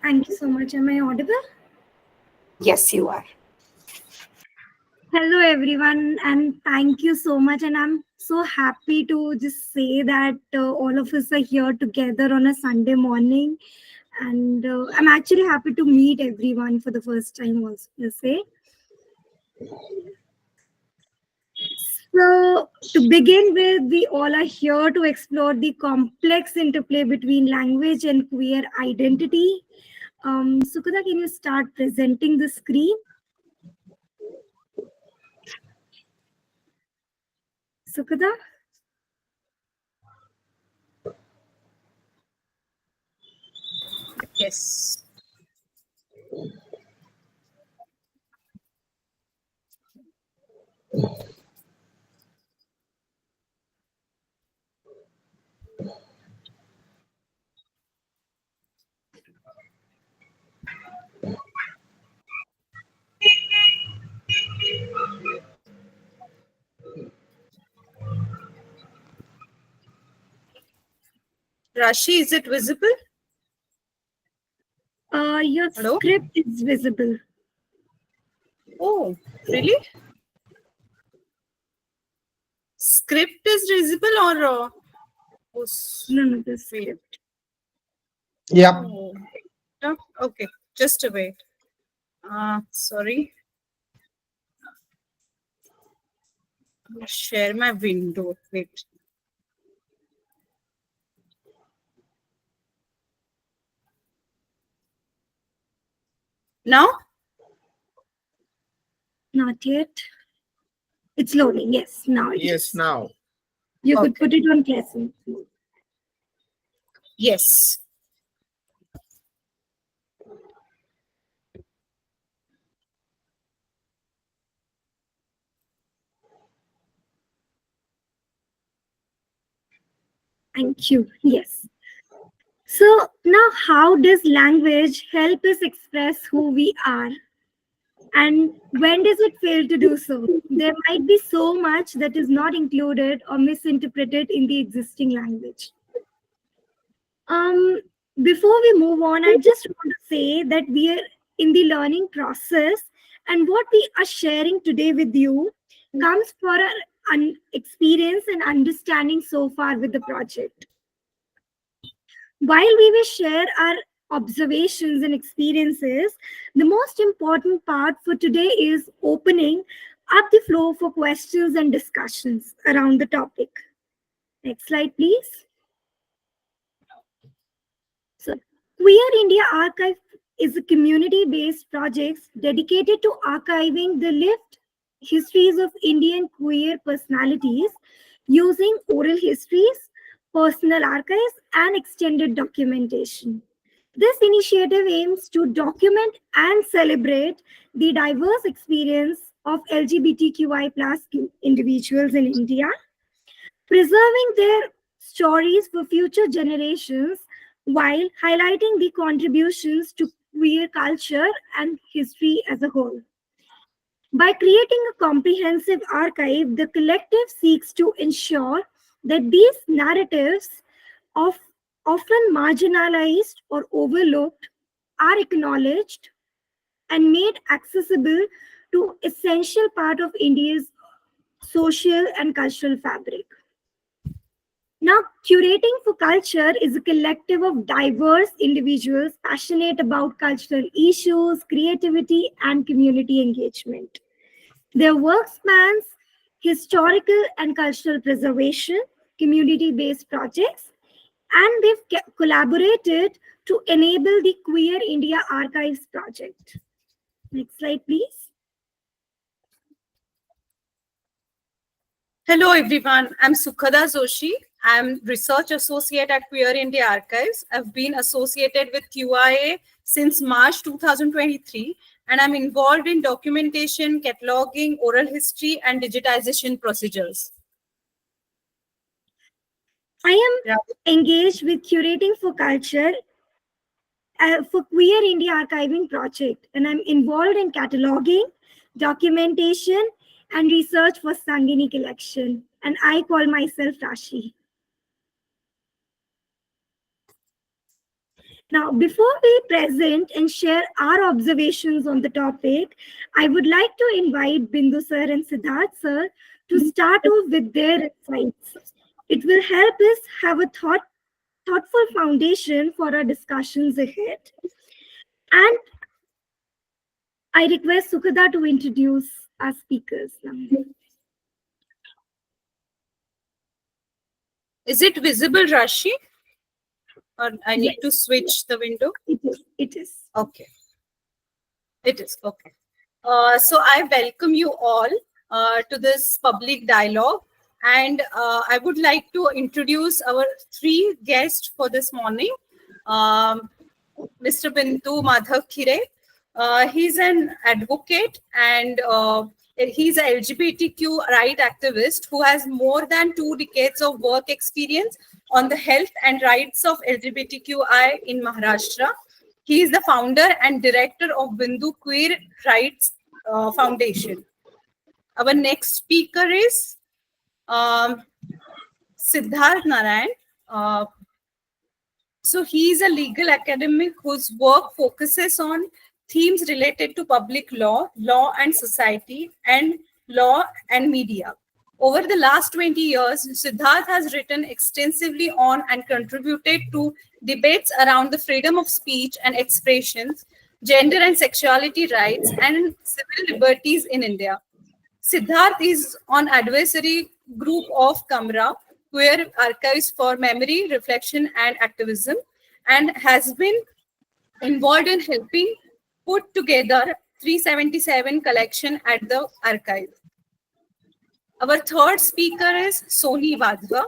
Thank you so much. Am I audible? Yes, you are. Hello, everyone, and thank you so much. And I'm so happy to just say that all of us are here together on a Sunday morning. And I'm actually happy to meet everyone for the first time, also, to say. So, to begin with, we all are here to explore the complex interplay between language and queer identity. Sukada, can you start presenting the screen? Sukada? Yes. Rashi, is it visible? Your Hello? script is visible. Oh, really? Script is visible or No, the script. Yeah. Oh, no? Okay, just a wait. Sorry. I'll share my window. Wait. Now? Not yet. It's loading. Yes, now. Yes, now. You could Okay. put it on present. Yes. Thank you. Yes. So now, how does language help us express who we are? And when does it fail to do so? There might be so much that is not included or misinterpreted in the existing language. Um, Before we move on, I just want to say that we are in the learning process, and what we are sharing today with you comes for our experience and understanding so far with the project. While we will share our observations and experiences, the most important part for today is opening up the floor for questions and discussions around the topic. Next slide, please. So, Queer India Archive is a community-based project dedicated to archiving the lived histories of Indian queer personalities using oral histories, personal archives, and extended documentation. This initiative aims to document and celebrate the diverse experience of LGBTQI plus individuals in India, preserving their stories for future generations while highlighting the contributions to queer culture and history as a whole. By creating a comprehensive archive, the collective seeks to ensure that these narratives, of often marginalized or overlooked, are acknowledged and made accessible to essential part of India's social and cultural fabric. Now, Curating for Culture is a collective of diverse individuals passionate about cultural issues, creativity, and community engagement. Their work spans historical and cultural preservation, community based projects, and they've collaborated to enable the Queer India Archives project. Next slide, please. Hello, everyone. I'm Sukhada Joshi. I'm Research Associate at Queer India Archives. I've been associated with QIA since March 2023, and I'm involved in documentation, cataloging, oral history, and digitization procedures. I am engaged with Curating for Culture for Queer India Archiving project, and I'm involved in cataloging, documentation, and research for Sangini collection. And I call myself Rashi. Now, before we present and share our observations on the topic, I would like to invite Bindu sir and Siddharth sir to start off with their insights. It will help us have a thoughtful foundation for our discussions ahead. And I request Sukhada to introduce our speakers now. Is it visible, Rashi? Or I need Yes. to switch the window? It is. It is. Okay. It is. Okay. So I welcome you all to this public dialogue. And I would like to introduce our three guests for this morning. Mr. Bindu Madhav Khire. He's an advocate and he's an LGBTQ right activist who has more than 2 decades of work experience on the health and rights of LGBTQI in Maharashtra. He is the founder and director of Bindu Queer Rights Foundation. Our next speaker is Siddharth Narayan. So he is a legal academic whose work focuses on themes related to public law, law and society, and law and media. Over the last 20 years, Siddharth has written extensively on and contributed to debates around the freedom of speech and expressions, gender and sexuality rights, and civil liberties in India. Siddharth is on advisory group of Kamra, Queer Archives for Memory, Reflection, and Activism, and has been involved in helping put together 377 collection at the archive. Our third speaker is Soni Vadhva.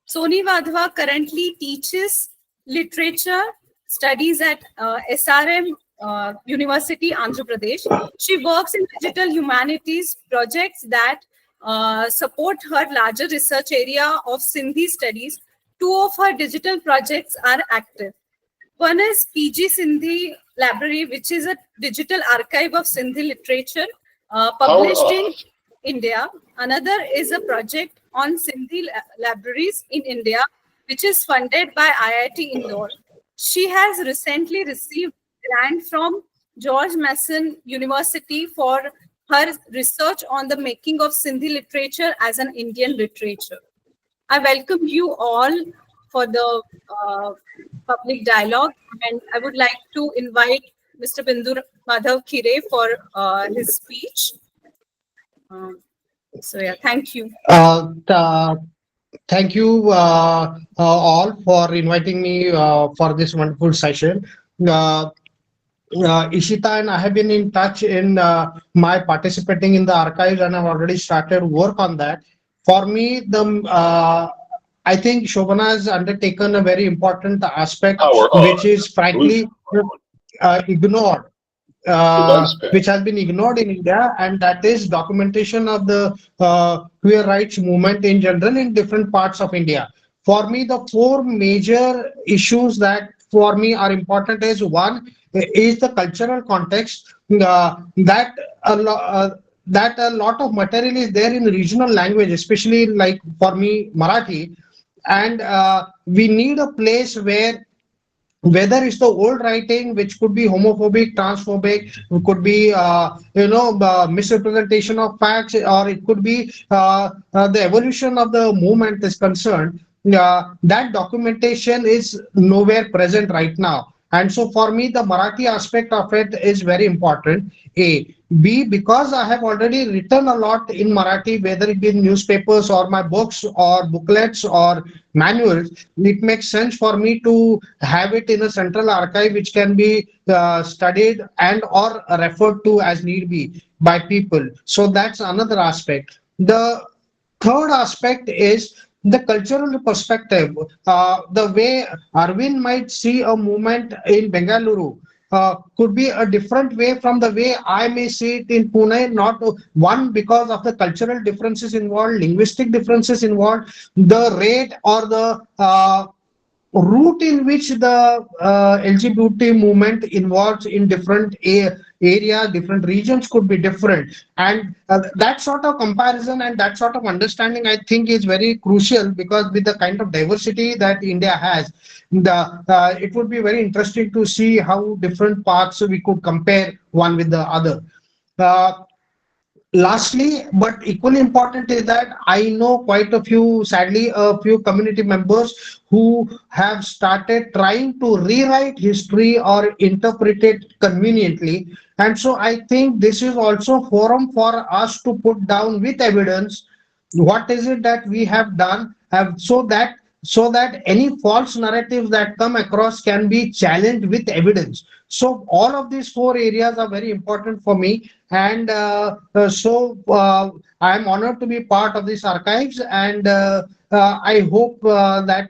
Soni Vadhva currently teaches literature studies at SRM University, Andhra Pradesh. She works in digital humanities projects that support her larger research area of Sindhi studies. 2 of her digital projects are active. One is PG Sindhi Library, which is a digital archive of Sindhi literature published in India. Another is a project on Sindhi libraries in India, which is funded by IIT Indore. She has recently received a grant from George Mason University for her research on the making of Sindhi literature as an Indian literature. I welcome you all for the public dialogue, and I would like to invite Mr. Bindu Madhav Khire for his speech. So yeah, thank you. Thank you all for inviting me for this wonderful session. Ishita and I have been in touch in my participating in the archives, and I've already started work on that. For me, I think Shobana has undertaken a very important aspect, which is frankly ignored, which has been ignored in India, and that is documentation of the queer rights movement in general in different parts of India. For me, the 4 major issues that for me are important is one is the cultural context, that a lot of material is there in regional language, especially like for me Marathi, and we need a place where whether it's the old writing which could be homophobic, transphobic, could be misrepresentation of facts, or it could be the evolution of the movement is concerned, that documentation is nowhere present right now. And so for me, the Marathi aspect of it is very important. A. B, because I have already written a lot in Marathi, whether it be in newspapers or my books or booklets or manuals, it makes sense for me to have it in a central archive which can be studied and or referred to as need be by people. So that's another aspect. The third aspect is the cultural perspective. The way Arvind might see a movement in Bengaluru could be a different way from the way I may see it in Pune, not one because of the cultural differences involved, linguistic differences involved, the rate or the route in which the LGBT movement involves in different areas, different regions could be different. And that sort of comparison and that sort of understanding, I think, is very crucial, because with the kind of diversity that India has, it would be very interesting to see how different parts we could compare one with the other. Uh, Lastly, but equally important, is that I know quite a few, sadly, a few community members who have started trying to rewrite history or interpret it conveniently. And so I think this is also forum for us to put down with evidence what is it that we have done, so that any false narratives that come across can be challenged with evidence. So all of these four areas are very important for me, and I am honored to be part of these archives, and I hope that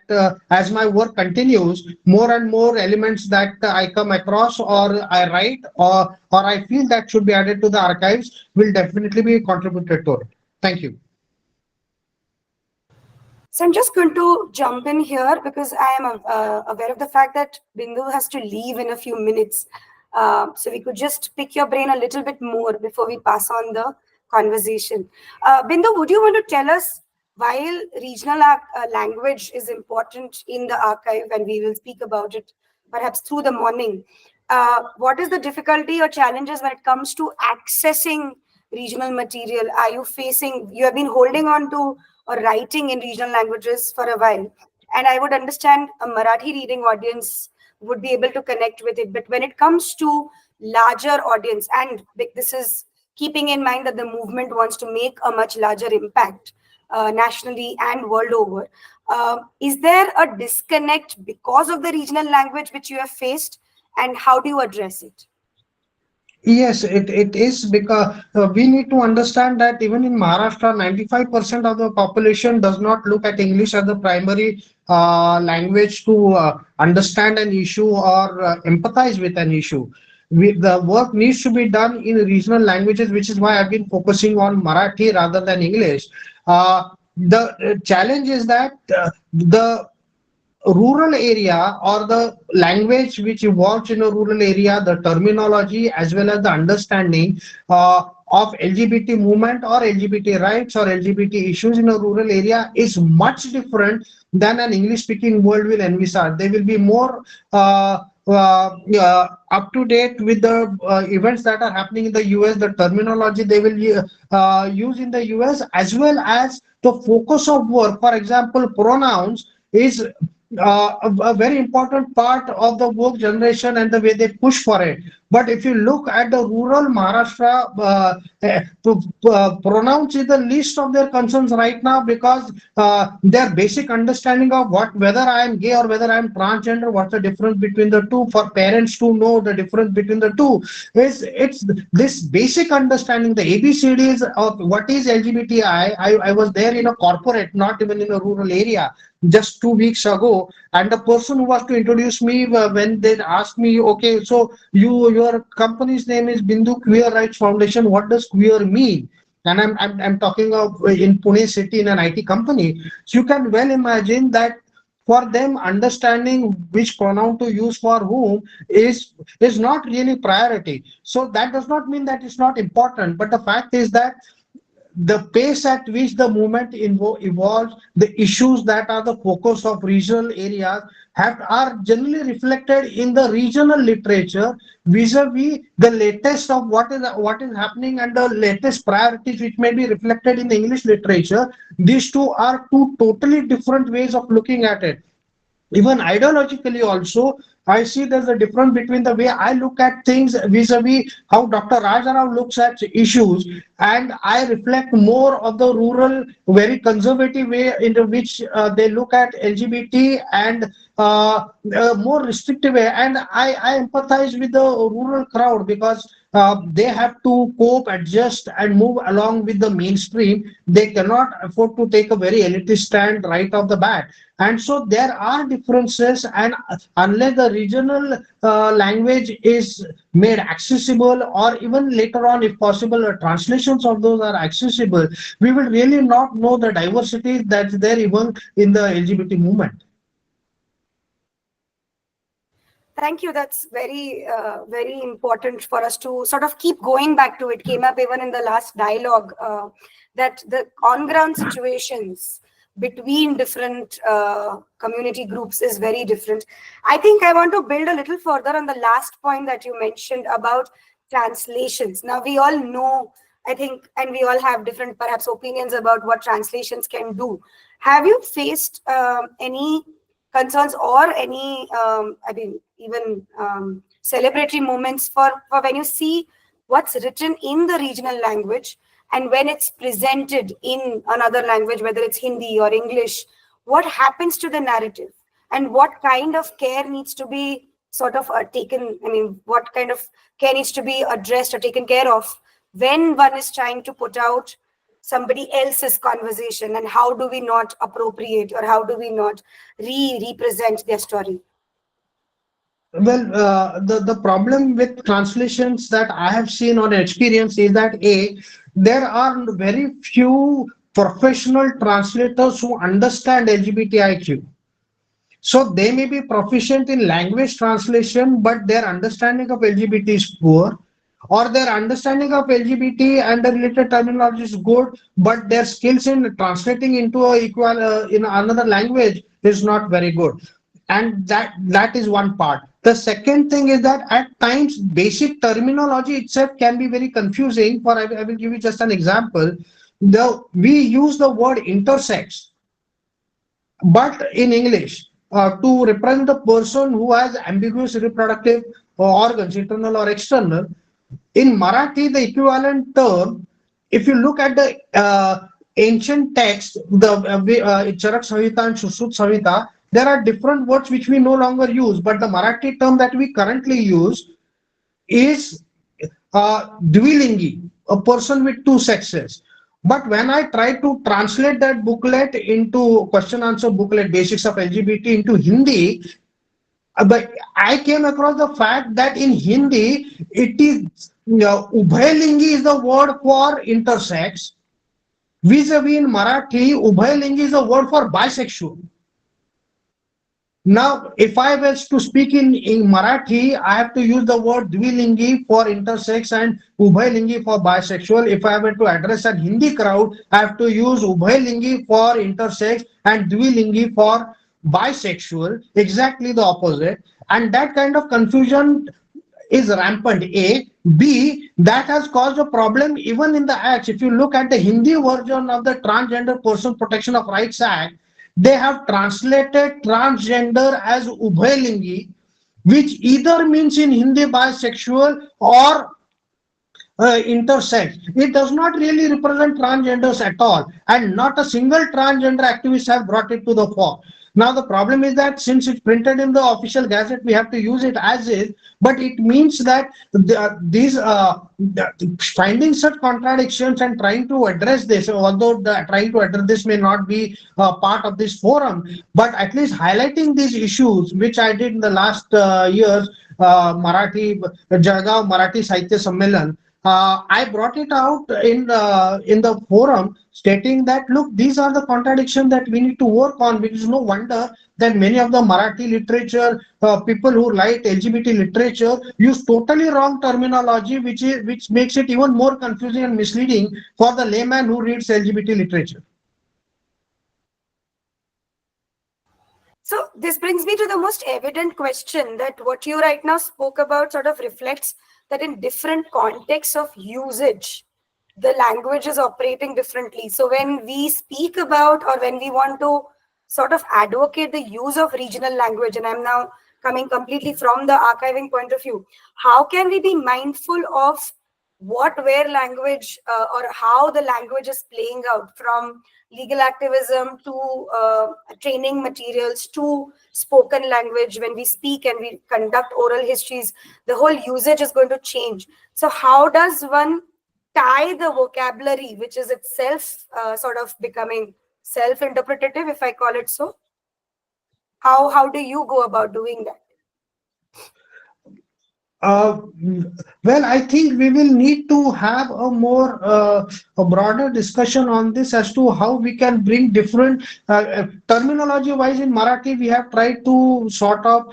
as my work continues, more and more elements that I come across, or I write, or I feel that should be added to the archives, will definitely be contributed to it. Thank you. So I'm just going to jump in here because I am aware of the fact that Bindu has to leave in a few minutes. So we could just pick your brain a little bit more before we pass on the conversation. Bindu, would you want to tell us, while regional language is important in the archive, and we will speak about it perhaps through the morning, what is the difficulty or challenges when it comes to accessing regional material? Are you facing, you have been holding on to or writing in regional languages for a while, and I would understand a Marathi reading audience would be able to connect with it. But when it comes to larger audience, and this is keeping in mind that the movement wants to make a much larger impact nationally and world over, is there a disconnect because of the regional language which you have faced, and how do you address it? Yes, it is, because we need to understand that even in Maharashtra, 95% of the population does not look at English as the primary language to understand an issue or empathize with an issue. The work needs to be done in regional languages, which is why I've been focusing on Marathi rather than English. The challenge is that the rural area, or the language which evolves in a rural area, the terminology as well as the understanding of LGBT movement or LGBT rights or LGBT issues in a rural area is much different than an English speaking world will envisage. They will be more up to date with the events that are happening in the US, the terminology they will use in the US, as well as the focus of work. For example, pronouns is a very important part of the work generation and the way they push for it. But if you look at the rural Maharashtra, pronouns is the least of their concerns right now, because their basic understanding of whether I am gay or whether I am transgender, what's the difference between the two, for parents to know the difference between the two, it's this basic understanding, the ABCDs of what is LGBTI. I was there in a corporate, not even in a rural area, just 2 weeks ago, and the person who was to introduce me, when they asked me, okay, so your company's name is Bindu Queer Rights Foundation, what does queer mean? And I'm talking of in Pune city in an IT company. So you can well imagine that for them, understanding which pronoun to use for whom is not really priority. So that does not mean that it's not important, but the fact is that the pace at which the movement evolves, the issues that are the focus of regional areas are generally reflected in the regional literature, vis-a-vis the latest of what is happening and the latest priorities which may be reflected in the English literature. These two are two totally different ways of looking at it. Even ideologically also, I see there's a difference between the way I look at things vis-a-vis how Dr. Rajarao looks at issues, and I reflect more of the rural, very conservative way into which they look at LGBT, and more restrictive way. And I empathize with the rural crowd, because they have to cope, adjust, and move along with the mainstream. They cannot afford to take a very elitist stand right off the bat. And so there are differences, and unless the regional language is made accessible, or even later on, if possible, translations of those are accessible, we will really not know the diversity that's there even in the LGBT movement. Thank you. That's very important for us to sort of keep going back to. It came up even in the last dialogue that the on-ground situations between different community groups is very different. I think I want to build a little further on the last point that you mentioned about translations. Now, we all know, I think, and we all have different perhaps opinions about what translations can do. Have you faced any concerns or any even celebratory moments for when you see what's written in the regional language and when it's presented in another language, whether it's Hindi or English, what happens to the narrative and what kind of care needs to be sort of taken, what kind of care needs to be addressed or taken care of when one is trying to put out somebody else's conversation, and how do we not appropriate or how do we not represent their story? Well, the problem with translations that I have seen or experienced is that there are very few professional translators who understand LGBTIQ. So they may be proficient in language translation, but their understanding of LGBT is poor, or their understanding of LGBT and the related terminology is good, but their skills in translating into a equal in another language is not very good. And that is one part. The second thing is that at times basic terminology itself can be very confusing. I will give you just an example. We use the word intersex, but in English, to represent a person who has ambiguous reproductive organs, internal or external. In Marathi, the equivalent term, if you look at the ancient text, the Charak Samhita and Shushrut Samhita, there are different words which we no longer use, but the Marathi term that we currently use is Dvilingi, a person with two sexes. But when I try to translate that booklet into question answer booklet, basics of LGBT, into Hindi, but I came across the fact that in Hindi, it is Ubhaylingi is the word for intersex. Vis-a-vis in Marathi, Ubhaylingi is the word for bisexual. Now, if I was to speak in Marathi, I have to use the word Dvilingi for intersex and Ubhaylingi for bisexual. If I were to address a Hindi crowd, I have to use Ubhaylingi for intersex and Dvilingi for bisexual, exactly the opposite. And that kind of confusion is rampant. B, that has caused a problem even in the acts. If you look at the Hindi version of the Transgender Person Protection of Rights Act, they have translated transgender as Ubhaylingi, which either means in Hindi bisexual or intersex. It does not really represent transgenders at all, and not a single transgender activist have brought it to the fore. Now the problem is that since it's printed in the official gazette, we have to use it as is, but it means that finding such contradictions and trying to address this, although trying to address this may not be part of this forum, but at least highlighting these issues, which I did in the last years, Jalgaon Marathi Sahitya Sammelan. I brought it out in the forum, stating that look, these are the contradictions that we need to work on. Which is no wonder that many of the Marathi literature people who write LGBT literature use totally wrong terminology, which makes it even more confusing and misleading for the layman who reads LGBT literature. So this brings me to the most evident question, that what you right now spoke about sort of reflects that in different contexts of usage, the language is operating differently. So when we speak about, or when we want to sort of advocate the use of regional language, and I'm now coming completely from the archiving point of view, how can we be mindful of where language or how the language is playing out, from legal activism to training materials to spoken language? When we speak and we conduct oral histories, the whole usage is going to change. So how does one tie the vocabulary, which is itself sort of becoming self-interpretative, if I call it so? How do you go about doing that? Uh, well, I think we will need to have a more a broader discussion on this as to how we can bring different terminology wise in Marathi. We have tried to sort of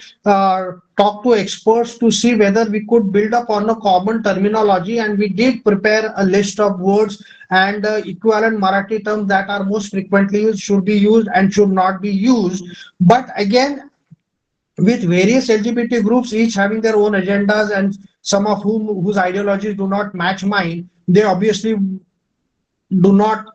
talk to experts to see whether we could build up on a common terminology, and we did prepare a list of words and equivalent Marathi terms that are most frequently used, should be used, and should not be used. But again, with various LGBT groups, each having their own agendas, and some of whom whose ideologies do not match mine, they obviously do not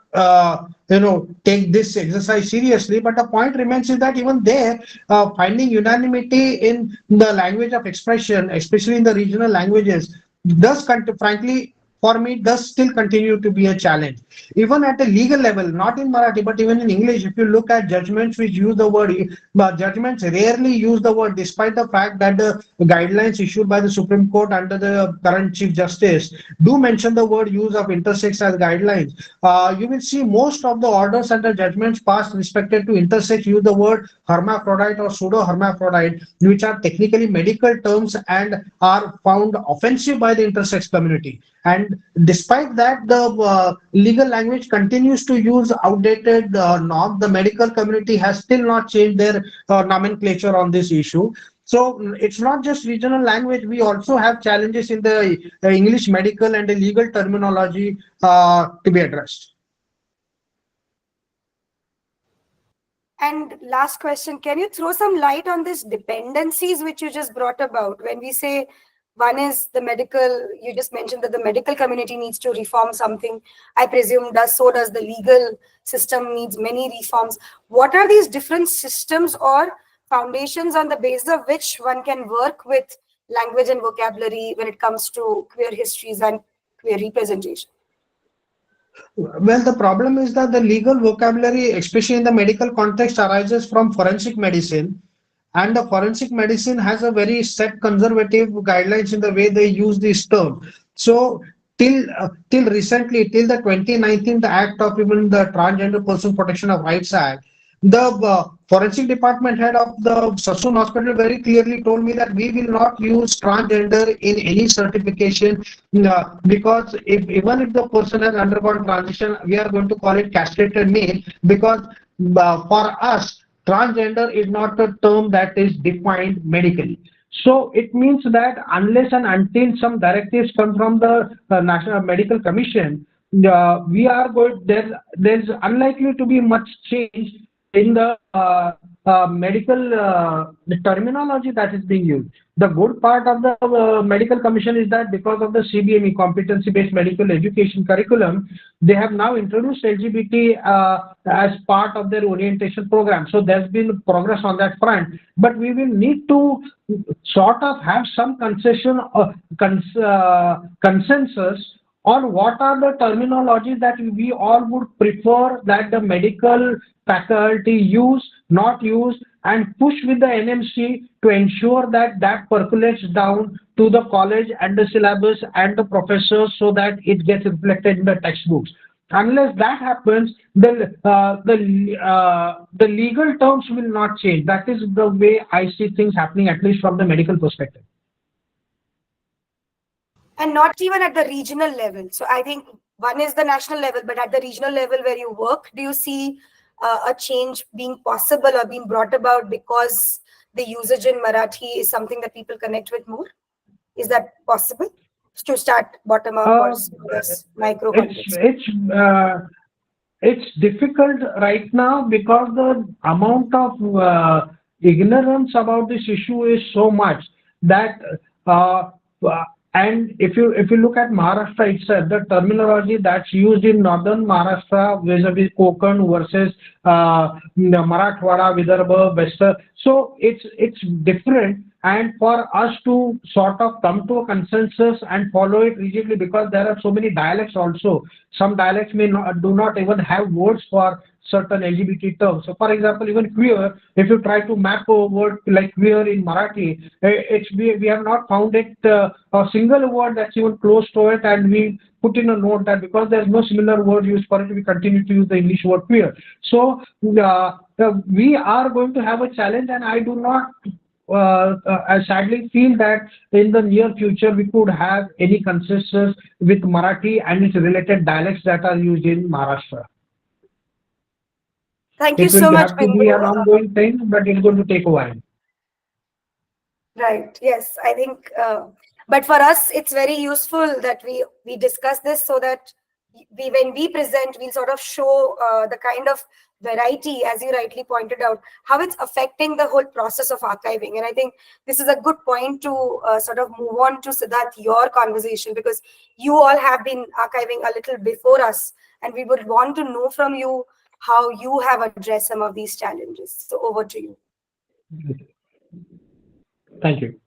take this exercise seriously. But the point remains is that even there, finding unanimity in the language of expression, especially in the regional languages, does frankly, for me, does still continue to be a challenge. Even at a legal level, not in Marathi but even in English, if you look at judgments which use the word, judgments rarely use the word, despite the fact that the guidelines issued by the Supreme Court under the current Chief Justice do mention the word use of intersex as guidelines. You will see most of the orders and the judgments passed respected to intersex use the word hermaphrodite or pseudo hermaphrodite, which are technically medical terms and are found offensive by the intersex community. And despite that, the legal language continues to use outdated norms. The medical community has still not changed their nomenclature on this issue. So it's not just regional language. We also have challenges in the English medical and the legal terminology to be addressed. And last question, can you throw some light on these dependencies which you just brought about? When we say one is the medical, you just mentioned that the medical community needs to reform something. I presume so does the legal system needs many reforms. What are these different systems or foundations on the basis of which one can work with language and vocabulary when it comes to queer histories and queer representation? Well, the problem is that the legal vocabulary, especially in the medical context, arises from forensic medicine. And the forensic medicine has a very set conservative guidelines in the way they use this term. So till recently, till the 2019, the act of even the Transgender Person Protection of Rights Act, the forensic department head of the Sassoon Hospital very clearly told me that we will not use transgender in any certification, because even if the person has undergone transition, we are going to call it castrated male, because for us, transgender is not a term that is defined medically. So it means that unless and until some directives come from the National Medical Commission, we are going there's unlikely to be much change in the medical terminology that is being used. The good part of the medical commission is that because of the CBME, competency-based medical education curriculum, they have now introduced LGBT as part of their orientation program. So there's been progress on that front, but we will need to sort of have some consensus on what are the terminologies that we all would prefer that the medical faculty use, not use, and push with the NMC to ensure that that percolates down to the college and the syllabus and the professors, so that it gets reflected in the textbooks. Unless that happens, the legal terms will not change. That is the way I see things happening, at least from the medical perspective. And not even at the regional level. So I think one is the national level, but at the regional level where you work, do you see a change being possible or being brought about because the usage in Marathi is something that people connect with more? Is that possible to start bottom up or micro context? It's difficult right now because the amount of ignorance about this issue is so much that and if you look at Maharashtra itself, the terminology that's used in northern Maharashtra vis-a-vis Konkan versus Marathwada, Vidarbha, Western, so it's different. And for us to sort of come to a consensus and follow it rigidly, because there are so many dialects also. Some dialects do not even have words for certain LGBT terms. So, for example, even queer, if you try to map a word like queer in Marathi, we have not found it a single word that's even close to it, and we put in a note that because there's no similar word used for it, we continue to use the English word queer. So we are going to have a challenge, and I do not I sadly feel that in the near future we could have any consensus with Marathi and its related dialects that are used in Maharashtra. Thank you It so will much, have to be Bindu. an ongoing thing, but it's going to take a while. Right. Yes, I think. But for us, it's very useful that we discuss this so that when we present, we'll sort of show the kind of variety, as you rightly pointed out, how it's affecting the whole process of archiving. And I think this is a good point to sort of move on to Siddharth, your conversation, because you all have been archiving a little before us, and we would want to know from you how you have addressed some of these challenges. So over to you. Thank you.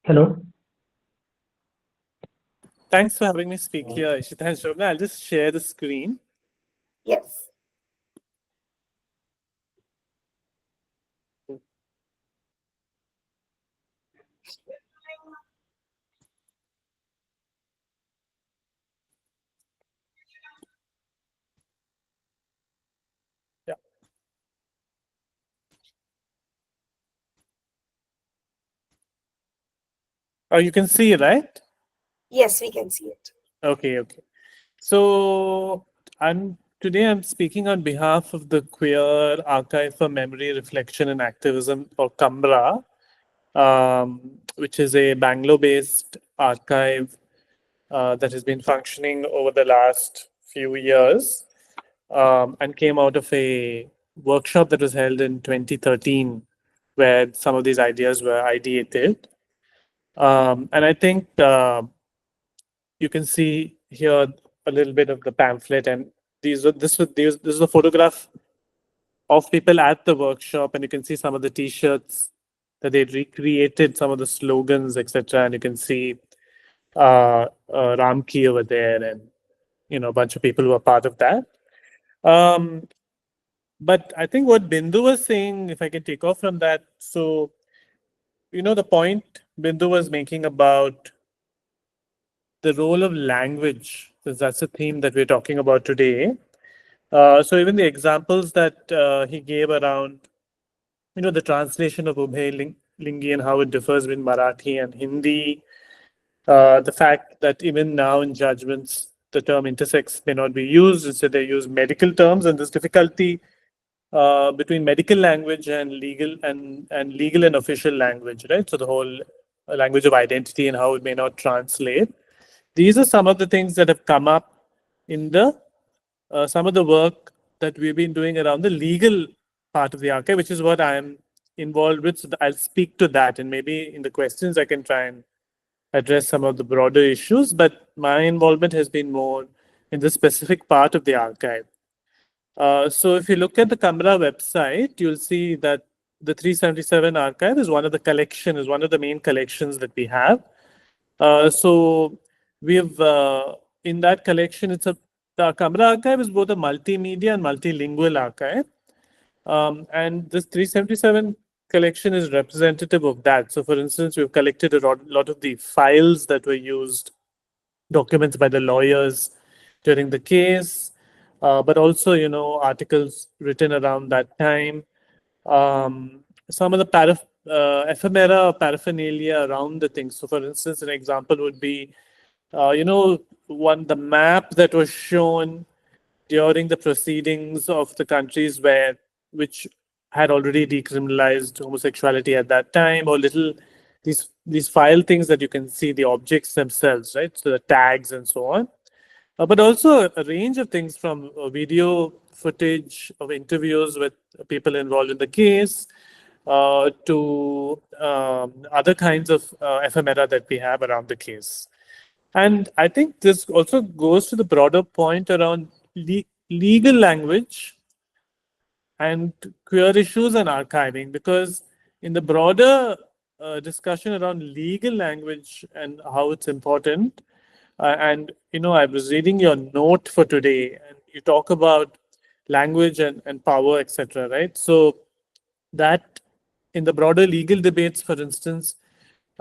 Hello. Thanks for having me speak here, Ishita and Shobna. I'll just share the screen. Yes. Yeah. Oh, you can see, right? Yes, we can see it. Okay. So today I'm speaking on behalf of the Queer Archive for Memory, Reflection and Activism, or CUMBRA, which is a Bangalore-based archive that has been functioning over the last few years, and came out of a workshop that was held in 2013, where some of these ideas were ideated. And I think you can see here a little bit of the pamphlet, and this is a photograph of people at the workshop, and you can see some of the T-shirts that they recreated, some of the slogans, etc. And you can see Ramki over there, and a bunch of people who are part of that. But I think what Bindu was saying, if I can take off from that, so the point Bindu was making about the role of language, because that's a theme that we're talking about today. So even the examples that he gave around, the translation of Ubhay Lingi and how it differs between Marathi and Hindi, the fact that even now in judgments, the term intersex may not be used, instead they use medical terms, and this difficulty between medical language and legal and official language, right? So the whole language of identity and how it may not translate. These are some of the things that have come up in the some of the work that we've been doing around the legal part of the archive, which is what I'm involved with. So I'll speak to that, and maybe in the questions I can try and address some of the broader issues. But my involvement has been more in the specific part of the archive. So if you look at the CUMBRA website, you'll see that the 377 archive is one of the main collections that we have. So we have in that collection, the CUMBRA archive is both a multimedia and multilingual archive. And this 377 collection is representative of that. So for instance, we've collected a lot of the files that were used, documents by the lawyers during the case, but also, articles written around that time. Some of the ephemera or paraphernalia around the things. So for instance, an example would be, the map that was shown during the proceedings of the countries which had already decriminalized homosexuality at that time, or these file things that you can see, the objects themselves, right? So the tags and so on. But also a range of things, from video footage of interviews with people involved in the case, to other kinds of ephemera that we have around the case. And I think this also goes to the broader point around legal language and queer issues and archiving, because in the broader discussion around legal language and how it's important, and I was reading your note for today, and you talk about language and power, etc., right? So that in the broader legal debates, for instance,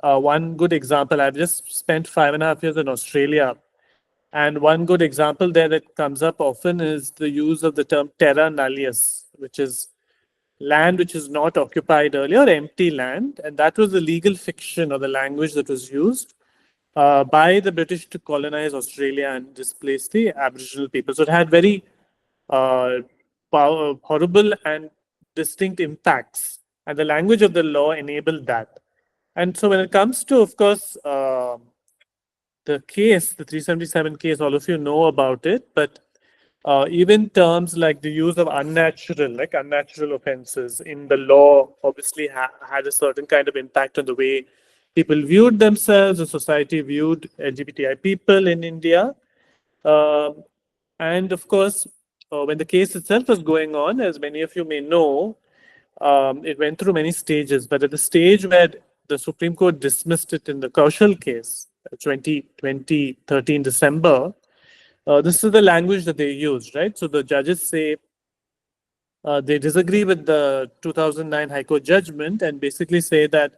one good example, I've just spent 5.5 years in Australia, And one good example there that comes up often is the use of the term terra nullius, which is land which is not occupied earlier, empty land. And that was the legal fiction or the language that was used by the British to colonize Australia and displace the Aboriginal people. So it had very horrible and distinct impacts. And the language of the law enabled that. And so when it comes to, of course, the case, the 377 case, all of you know about it, but even terms like the use of unnatural offenses in the law obviously had a certain kind of impact on the way people viewed themselves, the society viewed LGBTI people in India. And of course, when the case itself was going on, as many of you may know, it went through many stages. But at the stage where the Supreme Court dismissed it in the Kaushal case, 2013 December, this is the language that they used, right? So the judges say they disagree with the 2009 High Court judgment and basically say that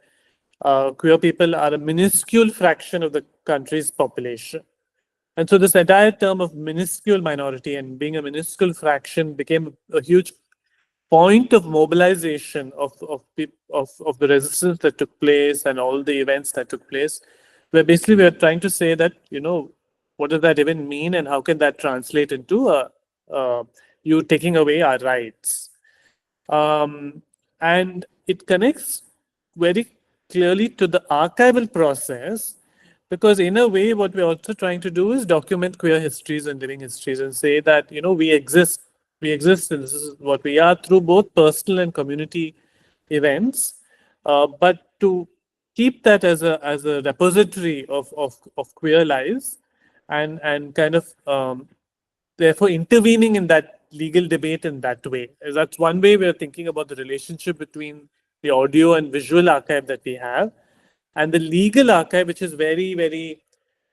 queer people are a minuscule fraction of the country's population. And so this entire term of minuscule minority and being a minuscule fraction became a huge point of mobilization of the resistance that took place and all the events that took place, where basically we are trying to say that, what does that even mean and how can that translate into you taking away our rights? And it connects very clearly to the archival process, because in a way what we're also trying to do is document queer histories and living histories and say that, we exist and this is what we are through both personal and community events, but to keep that as a repository of queer lives and kind of therefore intervening in that legal debate in that way. That's one way we're thinking about the relationship between the audio and visual archive that we have and the legal archive, which is very, very,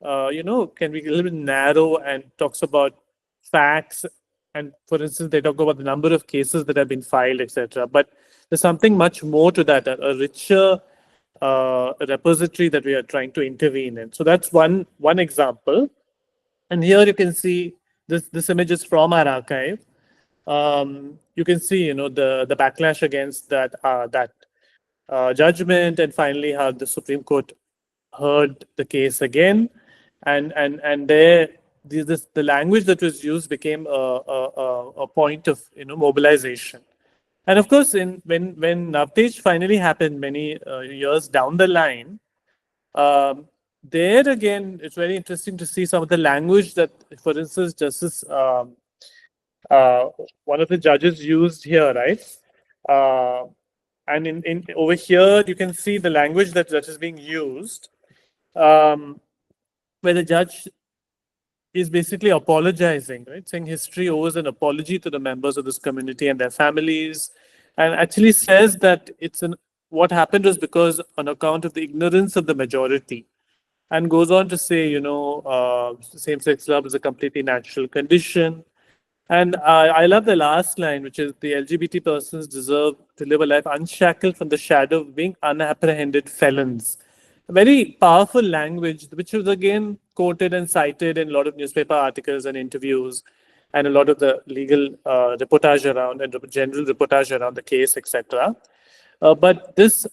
can be a little bit narrow and talks about facts. And for instance, they talk about the number of cases that have been filed, etc. But there's something much more to that, a richer repository that we are trying to intervene in. So that's one example. And here you can see this image is from our archive. You can see, the backlash against that judgment, and finally how the Supreme Court heard the case again, and there the language that was used became a point of mobilization. And of course, when Navtej finally happened many years down the line, there again it's very interesting to see some of the language that, for instance, Justice one of the judges used here, right? And in over here, you can see the language that is being used, where the judge is basically apologizing, right? Saying history owes an apology to the members of this community and their families, and actually says that what happened was because on account of the ignorance of the majority, and goes on to say, same-sex love is a completely natural condition. And I love the last line, which is the LGBT persons deserve to live a life unshackled from the shadow of being unapprehended felons. A very powerful language, which was again quoted and cited in a lot of newspaper articles and interviews, and a lot of the legal reportage around and general reportage around the case, etc. But this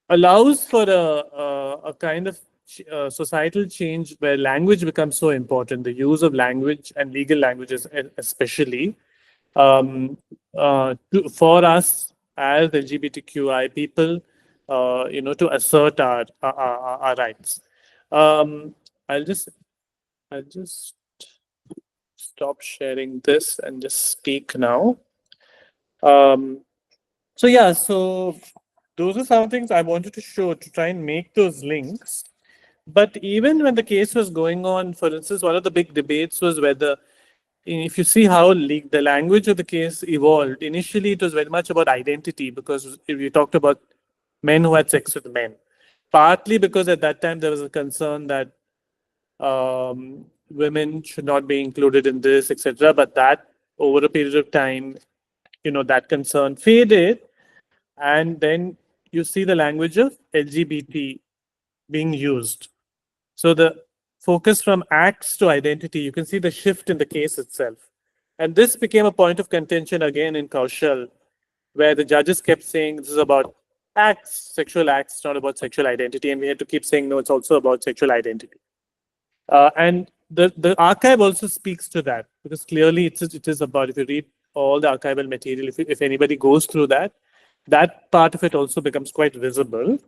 allows for a kind of societal change where language becomes so important, the use of language and legal languages especially, for us as LGBTQI people, to assert our rights. I'll just stop sharing this and just speak now. So yeah, so those are some things I wanted to show to try and make those links. But even when the case was going on, for instance, one of the big debates was whether, if you see how the language of the case evolved, initially it was very much about identity, because if you talked about men who had sex with men, partly because at that time there was a concern that women should not be included in this, etc. But that over a period of time, that concern faded. And then you see the language of LGBT being used. So the focus from acts to identity, you can see the shift in the case itself. And this became a point of contention again in Kaushal, where the judges kept saying this is about acts, sexual acts, not about sexual identity. And we had to keep saying, no, it's also about sexual identity. And the archive also speaks to that, because clearly it is about, if you read all the archival material, if anybody goes through that, that part of it also becomes quite visible.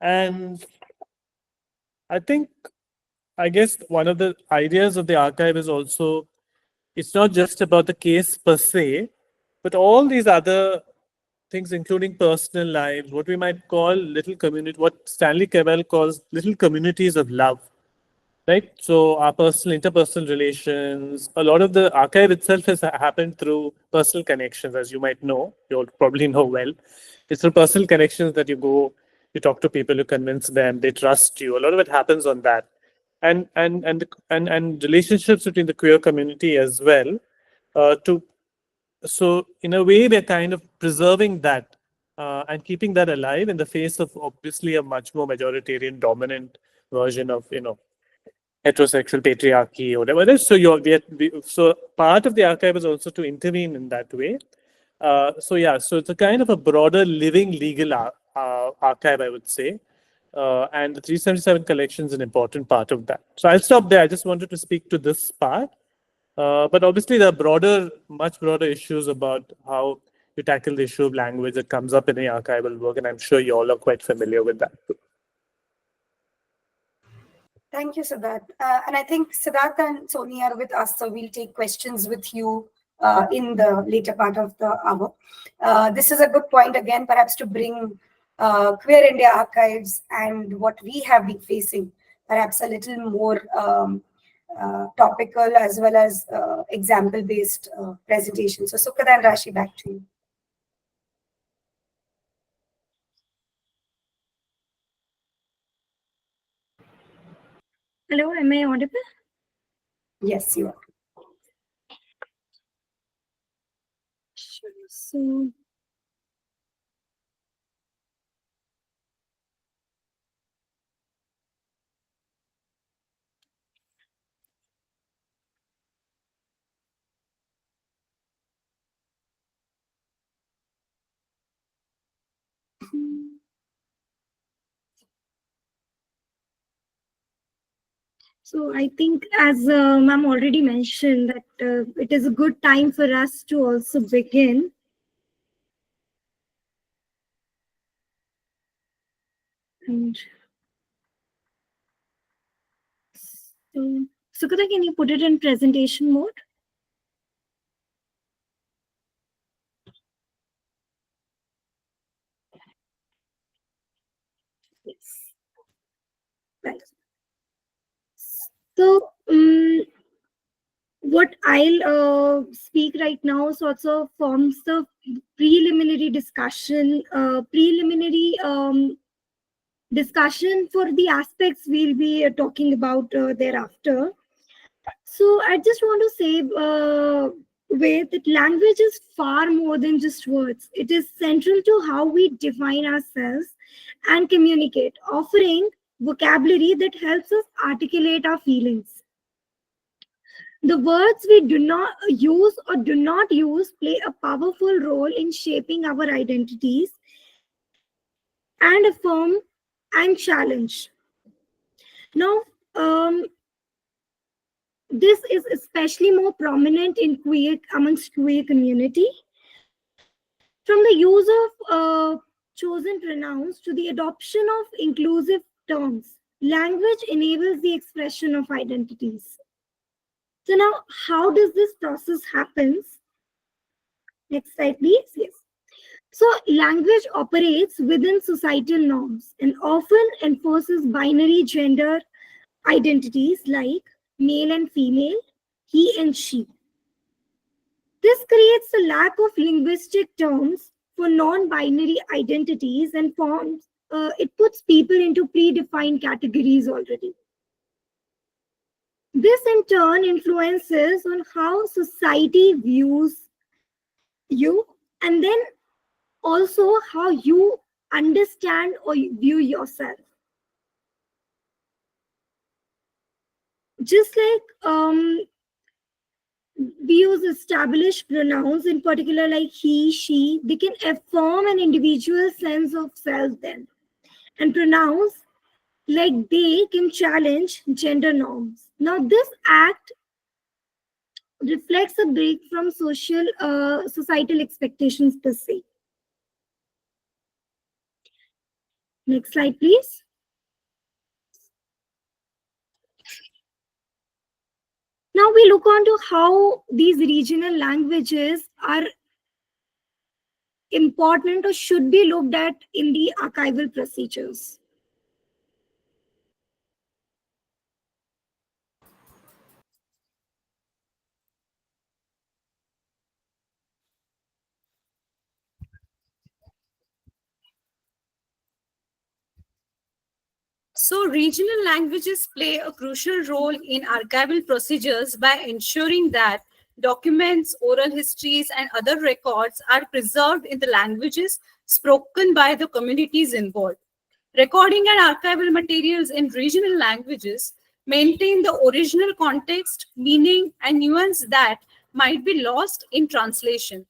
And I guess one of the ideas of the archive is also, it's not just about the case per se, but all these other things, including personal lives, what we might call little community, what Stanley Cavell calls little communities of love, right? So our interpersonal relations, a lot of the archive itself has happened through personal connections, as you might know, you'll probably know well. It's through personal connections that you go, you talk to people, you convince them, they trust you. A lot of it happens on that. And relationships between the queer community as well. So in a way, we're kind of preserving that and keeping that alive in the face of obviously a much more majoritarian dominant version of, heterosexual patriarchy or whatever it is. So part of the archive is also to intervene in that way. So it's a kind of a broader living legal archive, I would say. And the 377 collection is an important part of that. So I'll stop there. I just wanted to speak to this part. But obviously, there are much broader issues about how you tackle the issue of language that comes up in the archival work, and I'm sure you all are quite familiar with that. Thank you, Siddharth. And I think Siddharth and Soni are with us, so we'll take questions with you in the later part of the hour. This is a good point, again, perhaps to bring Queer India Archives and what we have been facing, perhaps a little more topical as well as example-based presentation. So Sukhada and Rashi, back to you. Hello, am I audible? Yes, you are. Sure. So, So I think, as ma'am already mentioned, that it is a good time for us to also begin. And so, Sukata, can you put it in presentation mode? Yes. Right. So, what I'll speak right now sort of forms the preliminary discussion, discussion for the aspects we'll be talking about thereafter. So I just want to say, that language is far more than just words. It is central to how we define ourselves and communicate, offering vocabulary that helps us articulate our feelings. The words we do not use or do not use play a powerful role in shaping our identities and affirm and challenge. Now, this is especially more prominent in amongst queer community. From the use of chosen pronouns to the adoption of inclusive terms, language enables the expression of identities. So now, how does this process happen? Next slide, please. Yes. So language operates within societal norms and often enforces binary gender identities like male and female, he and she. This creates a lack of linguistic terms for non-binary identities and forms. It puts people into predefined categories already. This in turn influences on how society views you, and then also how you understand or view yourself. Just like we use established pronouns, in particular like he, she, they can affirm an individual sense of self then. And pronouns like they can challenge gender norms. Now, this act reflects a break from societal expectations per se. Next slide, please. Now we look on to how these regional languages are important or should be looked at in the archival procedures. So regional languages play a crucial role in archival procedures by ensuring that documents, oral histories, and other records are preserved in the languages spoken by the communities involved. Recording and archival materials in regional languages maintain the original context, meaning, and nuance that might be lost in translation.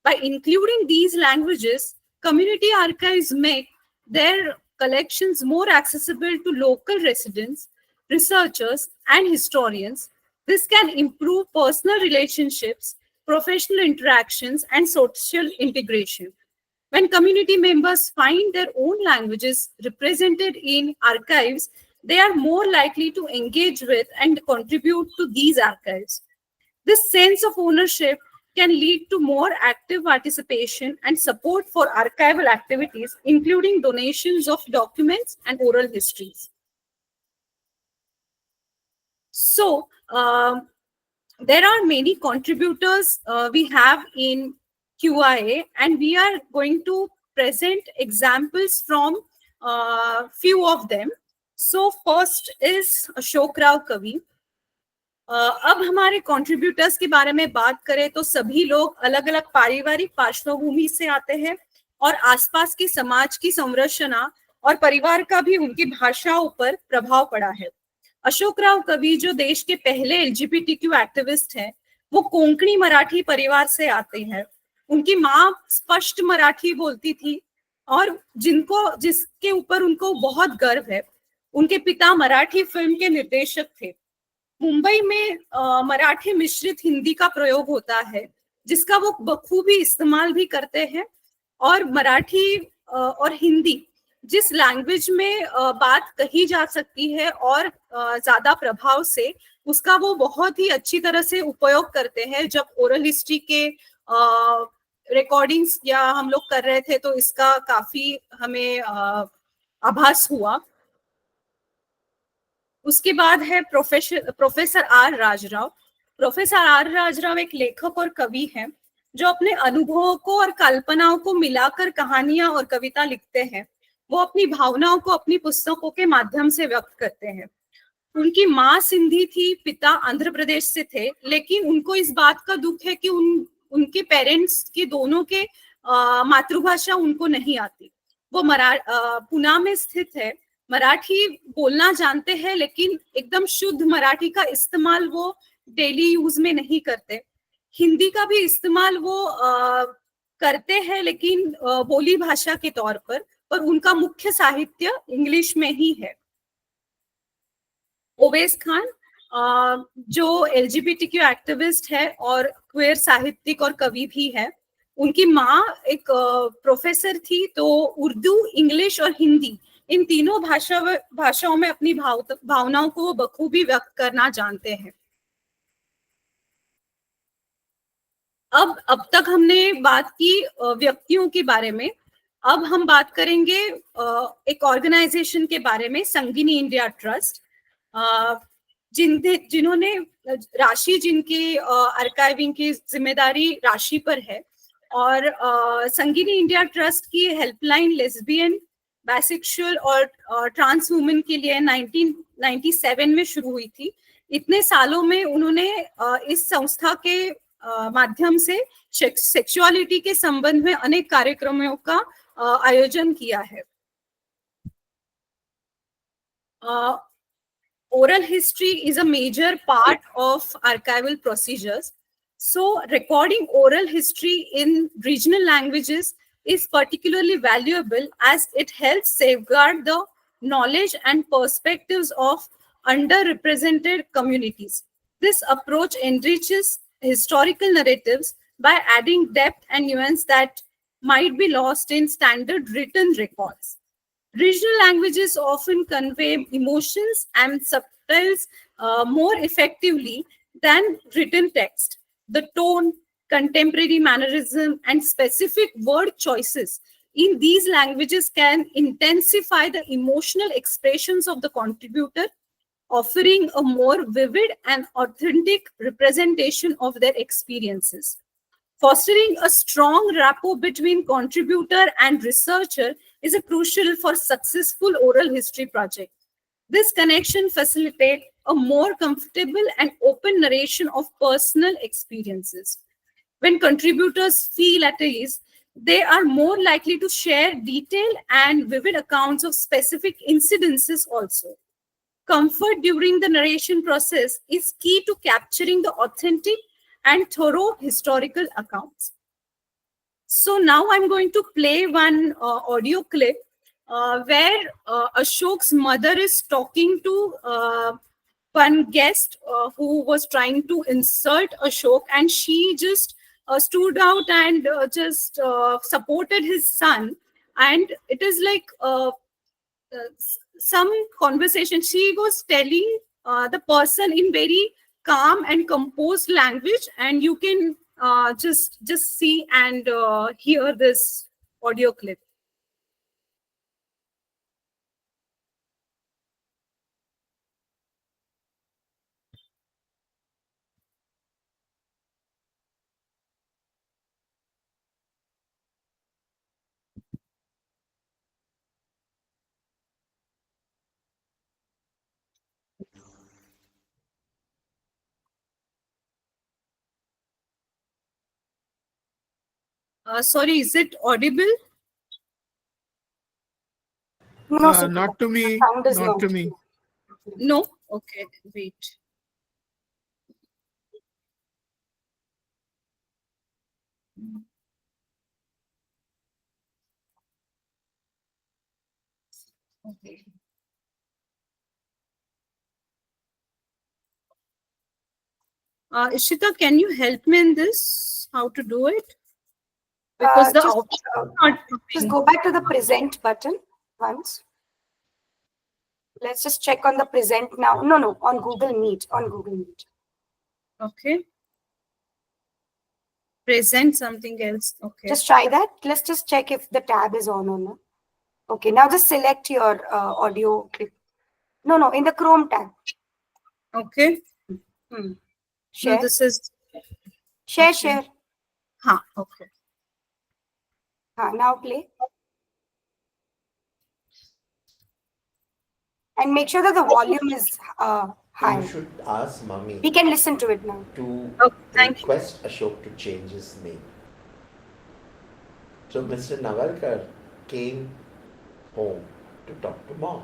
By including these languages, community archives make their collections more accessible to local residents, researchers, and historians. This can improve personal relationships, professional interactions, and social integration. When community members find their own languages represented in archives, they are more likely to engage with and contribute to these archives. This sense of ownership can lead to more active participation and support for archival activities, including donations of documents and oral histories. So, there are many contributors we have in QIA, and we are going to present examples from few of them. So, first is Ashok Rao Kavi. अब हमारे contributors के बारे में बात करें तो सभी लोग अलग अलग पारिवारिक पार्श्वभूमि से आते हैं और आसपास की समाज की संरचना और परिवार का भी उनकी भाषाओं पर प्रभाव पड़ा है। अशोक राव कवि जो देश के पहले एलजीबीटीक्यू एक्टिविस्ट हैं, वो कोंकणी मराठी परिवार से आते हैं। उनकी माँ स्पष्ट मराठी बोलती थी और जिसके ऊपर उनको बहुत गर्व है। उनके पिता मराठी फिल्म के निर्देशक थे। मुंबई में मराठी मिश्रित हिंदी का प्रयोग होता है, जिसका वो बखूबी इस्तेमाल भी करते हैं। और मराठी और हिंदी जिस लैंग्वेज में बात कही जा सकती है और ज्यादा प्रभाव से, उसका वो बहुत ही अच्छी तरह से उपयोग करते हैं। जब ओरल हिस्ट्री के रिकॉर्डिंग्स या हम लोग कर रहे थे तो इसका काफी हमें आभास हुआ। उसके बाद है प्रोफेसर आर राजराव। प्रोफेसर आर राजराव एक लेखक और कवि हैं जो अपने अनुभवों को और कल्पनाओं को मिलाकर कहानियां और कविता लिखते हैं। वो अपनी भावनाओं को अपनी पुस्तकों के माध्यम से व्यक्त करते हैं। उनकी माँ सिंधी थी, पिता आंध्र प्रदेश से थे, लेकिन उनको इस बात का दुख है कि उनके पेरेंट्स के दोनों के मातृभाषा उनको नहीं आती। वो पुणे में स्थित है, मराठी बोलना जानते हैं, लेकिन एकदम शुद्ध मराठी का इस्तेमाल वो डेली यूज में नहीं करते। हिंदी का भी इस्तेमाल वो करते हैं, लेकिन बोली भाषा के तौर पर उनका मुख्य साहित्य इंग्लिश में ही है। ओवैस खान जो एलजीबीटीक्यू एक्टिविस्ट है और क्वेयर साहित्यिक और कवि भी है। उनकी माँ एक प्रोफेसर थी, तो उर्दू, इंग्लिश और हिंदी इन तीनों भाषाओं में अपनी भावनाओं को बखूबी व्यक्त करना जानते हैं। अब तक हमने बात की व्यक्तियों के बारे में। अब हम बात करेंगे एक ऑर्गेनाइजेशन के बारे में, संगिनी इंडिया ट्रस्ट, जिन्होंने राशि, जिनकी आर्काइविंग की जिम्मेदारी राशि पर है। और संगिनी इंडिया ट्रस्ट की हेल्पलाइन लेस्बियन, बाइसेक्सुअल और ट्रांस वुमेन के लिए 1997 में शुरू हुई थी। इतने सालों में उन्होंने इस संस्था के माध्यम से सेक्सुअलिटी के संबंध में अनेक कार्यक्रमों का आयोजन किया है। oral history is a major part of archival procedures. So recording oral history in regional languages is particularly valuable as it helps safeguard the knowledge and perspectives of underrepresented communities. This approach enriches historical narratives by adding depth and nuance that might be lost in standard written records. Regional languages often convey emotions and subtitles more effectively than written text. The tone, contemporary mannerism, and specific word choices in these languages can intensify the emotional expressions of the contributor, offering a more vivid and authentic representation of their experiences. Fostering a strong rapport between contributor and researcher is a crucial for successful oral history project. This connection facilitates a more comfortable and open narration of personal experiences. When contributors feel at ease, they are more likely to share detailed and vivid accounts of specific incidences also. Comfort during the narration process is key to capturing the authentic and thorough historical accounts. So now I'm going to play one audio clip where Ashok's mother is talking to one guest who was trying to insult Ashok, and she just stood out and just supported his son. And it is like some conversation she was telling the person in very calm and composed language, and you can just see and hear this audio clip. Sorry, is it audible? No, so Not to me. sound is Not to me. No? Okay, wait. Okay. Ishita, can you help me in this? How to do it? Because the option is not Just coming. go back to the present button once. Let's just check on the present now. No, on Google Meet. On Google Meet. Okay. Present something else. Okay. Just try that. Let's just check if the tab is on or not. Okay, now just select your audio clip. No, in the Chrome tab. Okay. Share. No, this is Share, okay. share. Okay. Now play. And make sure that the volume is high. You should ask Mummy We can listen to it now. to Thank you. request Ashok to change his name. So Mr. Navalkar came home to talk to mom.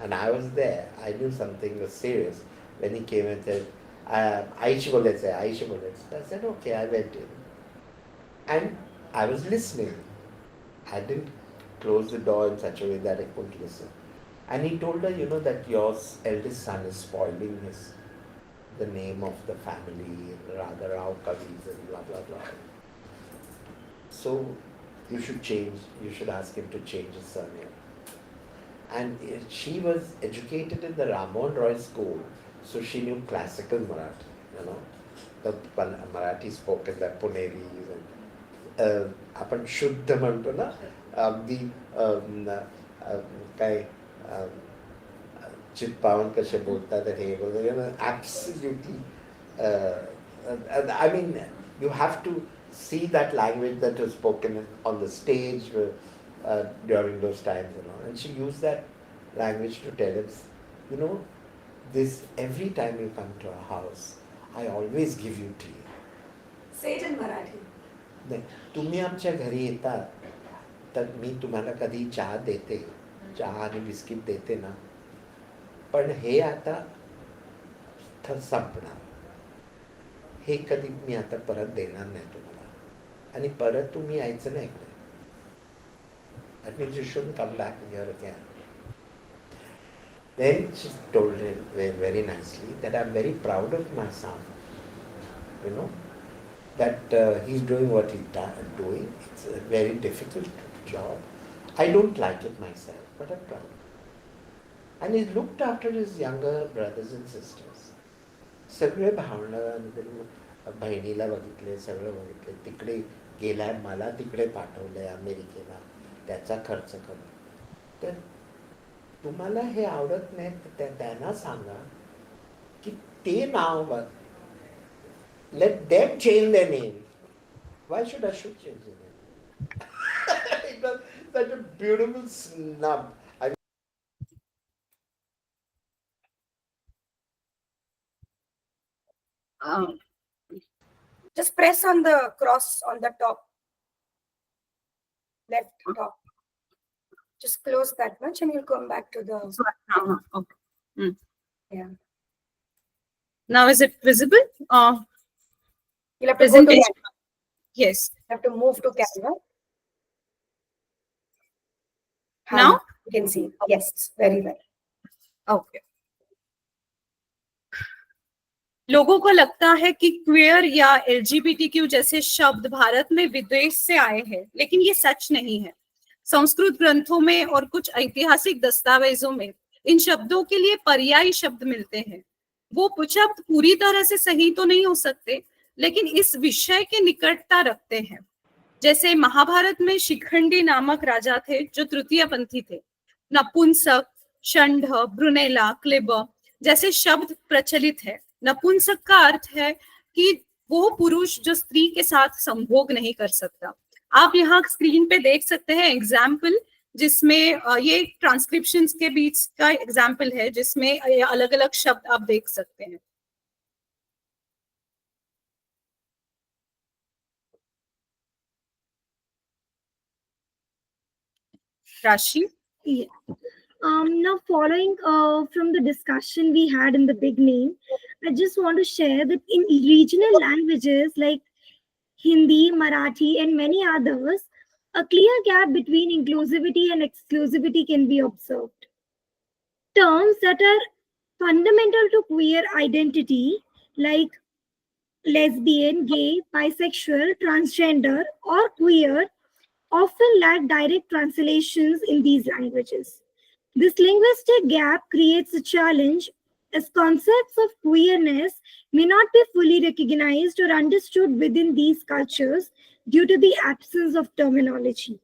And I was there. I knew something was serious when he came and said, Aisha bole se, Aisha bole se. I said, okay, I went in. And I was listening. I didn't close the door in such a way that I couldn't listen. And he told her, that your eldest son is spoiling the name of the family, rather Rao Kavis and blah, blah, blah. So you should ask him to change his surname. And she was educated in the Ramon Roy school, so she knew classical Marathi, the Marathi spoken, the Puneris and आपण शुद्ध म्हणतो ना अगदी काय चित्पावन कसे बोलतात हे वगैरे absolutely I mean you have to see that language that was spoken on the stage during those times, and she used that language to tell us, this every time you come to our house, I always give you tea. Say it in Marathi. नाही, तुम्ही आमच्या घरी येतात तर मी तुम्हाला कधी चहा देते, चहा आणि बिस्किट देते ना, पण हे आता संपणार. हे कधी मी आता परत देणार नाही तुम्हाला, आणि परत तुम्ही यायचं नाही इकडे. That means you shouldn't come back here again. Then she told him very nicely that I'm very proud of my son. You know, that he's doing what he's doing. It's a very difficult job. I don't like it myself, but I'm proud. And he looked after his younger brothers and sisters. सगळे भावंड बहिणीला बघितले, सगळं बघितले. तिकडे गेलाय, मला तिकडे पाठवलंय अमेरिकेला, त्याचा खर्च करून. तर तुम्हाला हे आवडत नाही तर त्यांना सांगा की ते नाव बघ. Let them change their name. Why should I change their name? It was such a beautiful snub. Just press on the cross on the top, left top. Just close that much and you'll come back to the... Okay. Mm. Yeah. Now is it visible? You'll have to go to Presentation. Canva. Yes. You have to move to Canva. Now? You can see. Yes, very well. Okay. लोगों को लगता है कि queer या LGBTQ जैसे शब्द भारत में विदेश से आए हैं, लेकिन ये सच नहीं है. संस्कृत ग्रंथों में और कुछ ऐतिहासिक दस्तावेजों में इन शब्दों के लिए पर्यायी शब्द मिलते हैं. वो शब्द पूरी तरह से सही तो नहीं हो सकते, लेकिन इस विषय के निकटता रखते हैं. जैसे महाभारत में शिखंडी नामक राजा थे जो तृतीय पंथी थे. नपुंसक, षंड, ब्रुनेला, क्लिब जैसे शब्द प्रचलित है. नपुंसक का अर्थ है कि वो पुरुष जो स्त्री के साथ संभोग नहीं कर सकता. आप यहाँ स्क्रीन पे देख सकते हैं एग्जाम्पल, जिसमें ये ट्रांसक्रिप्शंस के बीच का एग्जाम्पल है, जिसमें अलग अलग शब्द आप देख सकते हैं. राशि? Yeah. Now, following from the discussion we had in the beginning, I just want to share that in regional languages like Hindi, Marathi, and many others, a clear gap between inclusivity and exclusivity can be observed. Terms that are fundamental to queer identity, like lesbian, gay, bisexual, transgender, or queer, often lack direct translations in these languages. This linguistic gap creates a challenge as concepts of queerness may not be fully recognized or understood within these cultures due to the absence of terminology.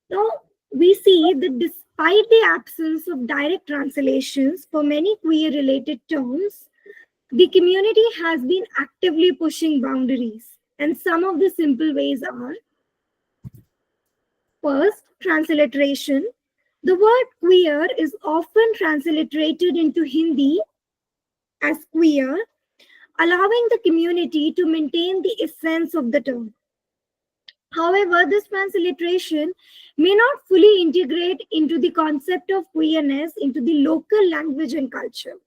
Now, we see that despite the absence of direct translations for many queer-related terms, the community has been actively pushing boundaries, and some of the simple ways are: first, transliteration. The word queer is often transliterated into Hindi as queer, allowing the community to maintain the essence of the term. However, this transliteration may not fully integrate into the concept of queerness into the local language and culture.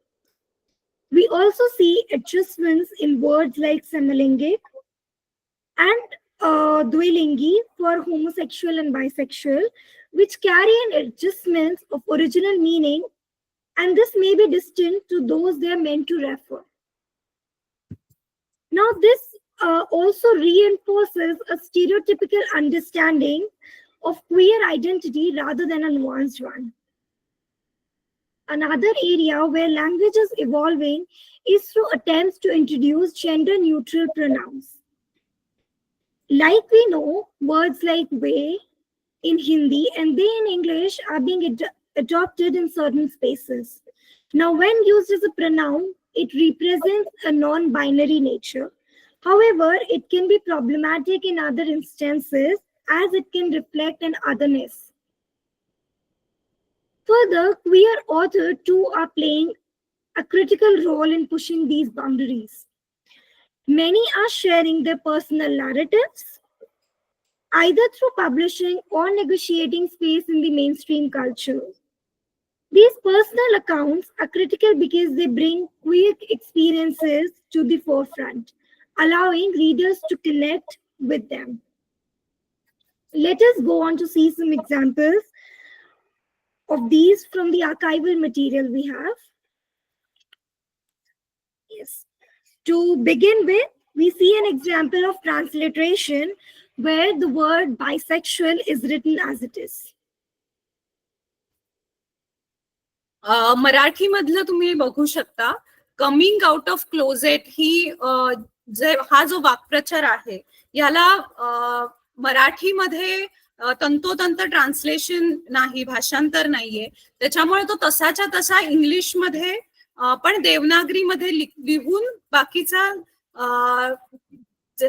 We also see adjustments in words like samalingic and dvilingi for homosexual and bisexual, which carry an adjustment of original meaning, and this may be distinct to those they are meant to refer. Now, this also reinforces a stereotypical understanding of queer identity rather than a nuanced one. Another area where language is evolving is through attempts to introduce gender-neutral pronouns. Like we know, words like we in Hindi and they in English are being adopted in certain spaces. Now, when used as a pronoun, it represents a non-binary nature. However, it can be problematic in other instances as it can reflect an otherness. Further, queer authors too are playing a critical role in pushing these boundaries. Many are sharing their personal narratives, either through publishing or negotiating space in the mainstream culture. These personal accounts are critical because they bring queer experiences to the forefront, allowing readers to connect with them. Let us go on to see some examples of these from the archival material we have. Yes. To begin with, we see an example of transliteration where the word bisexual is written as it is. मराठीमधलं तुम्ही बघू शकता, coming out of closet ही हा जो वाक्प्रचार आहे याला मराठीमध्ये तंतोतंत ट्रान्सलेशन नाही, भाषांतर नाहीये, त्याच्यामुळे तो तसाच्या तसा इंग्लिशमध्ये पण देवनागरीमध्ये लिहून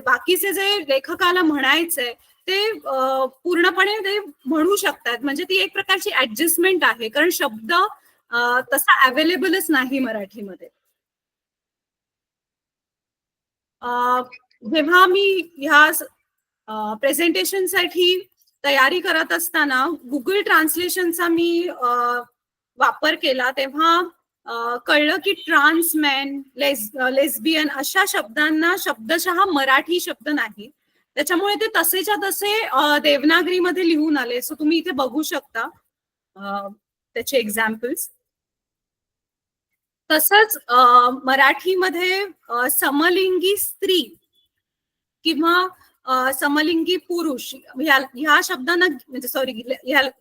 बाकीचे जे लेखकाला म्हणायचंय ते पूर्णपणे ते म्हणू शकतात. म्हणजे ती एक प्रकारची ऍडजस्टमेंट आहे, कारण शब्द तसा अवेलेबलच नाही मराठीमध्ये. जेव्हा मी ह्या प्रेझेंटेशनसाठी तयारी करत असताना गुगल ट्रान्सलेशनचा मी वापर केला, तेव्हा कळलं की ट्रान्समॅन, लेस्बियन अशा शब्दांना शब्दशः मराठी शब्द नाही, त्याच्यामुळे ते तसेच्या तसे देवनागरीमध्ये लिहून आले. सो तुम्ही इथे बघू शकता त्याचे एक्झाम्पल्स. तसंच मराठीमध्ये समलिंगी स्त्री किंवा समलिंगी पुरुष ह्या शब्दांना, म्हणजे सॉरी,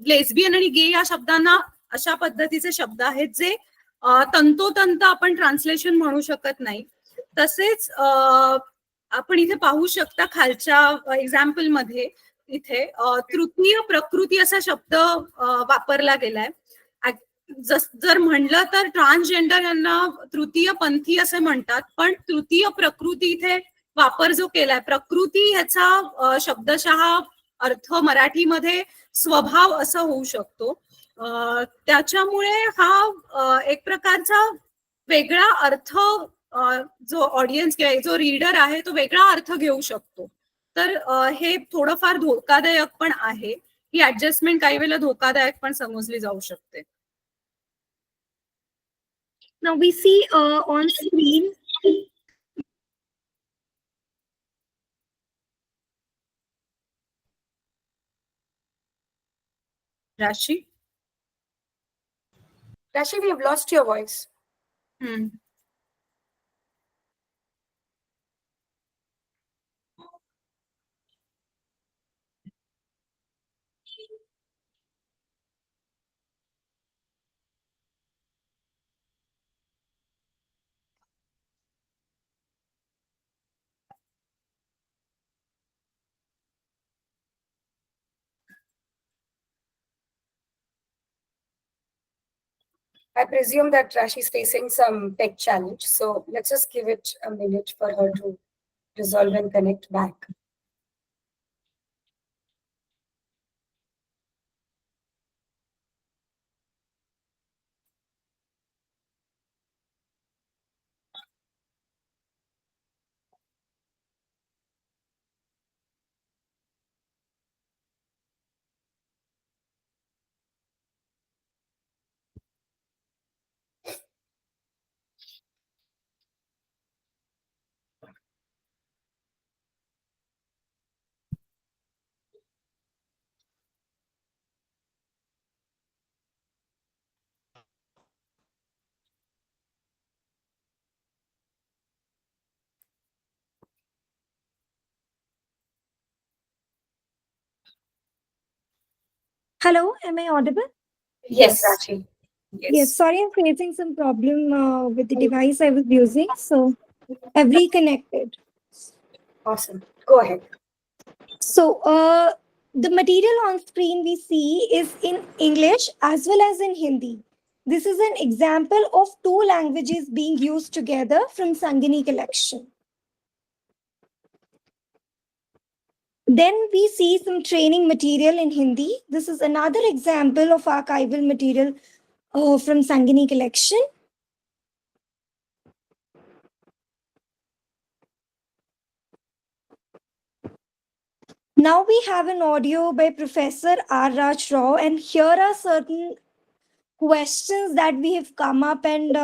लेस्बियन आणि गे या शब्दांना अशा पद्धतीचे शब्द आहेत जे तंतोतंत आपण ट्रान्सलेशन म्हणू शकत नाही. तसेच आपण इथे पाहू शकता खालच्या एक्झाम्पल मध्ये इथे तृतीय प्रकृती असा शब्द वापरला गेलाय. जर म्हणलं तर ट्रान्सजेंडर यांना तृतीय पंथी असे म्हणतात, पण तृतीय प्रकृती इथे वापर जो केलाय, प्रकृती ह्याचा शब्दशः अर्थ मराठीमध्ये स्वभाव असा होऊ शकतो. त्याच्यामुळे हा एक प्रकारचा वेगळा अर्थ जो ऑडियन्स किंवा जो रीडर आहे तो वेगळा अर्थ घेऊ शकतो. तर हे थोडंफार धोकादायक पण आहे. ही ऍडजस्टमेंट काही वेळेला धोकादायक पण समजली जाऊ शकते. Now we see on screen Rashi, we have lost your voice. I presume that Rashi is facing some tech challenge, so let's just give it a minute for her to resolve and connect back. Hello, am I audible? Yes, Rashi. Yes, sorry, I'm facing some problem with the device I was using, so I've reconnected. Awesome. Go ahead. So, the material on screen we see is in English as well as in Hindi. This is an example of two languages being used together from Sangini collection. Then we see some training material in Hindi. This is another example of archival material from Sangini collection. Now we have an audio by Professor R. Raj Rao, and here are certain questions that we have come up and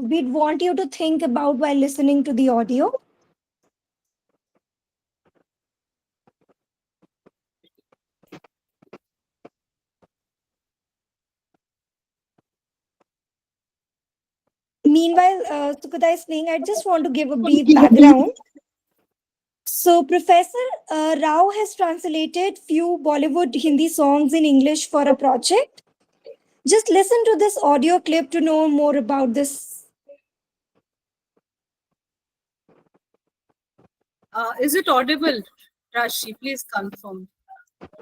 we'd want you to think about while listening to the audio. Meanwhile, Sukada is saying, I just want to give a brief background. So, Professor Rao has translated few Bollywood Hindi songs in English for a project. Just listen to this audio clip to know more about this. Is it audible, Rashi? Please confirm.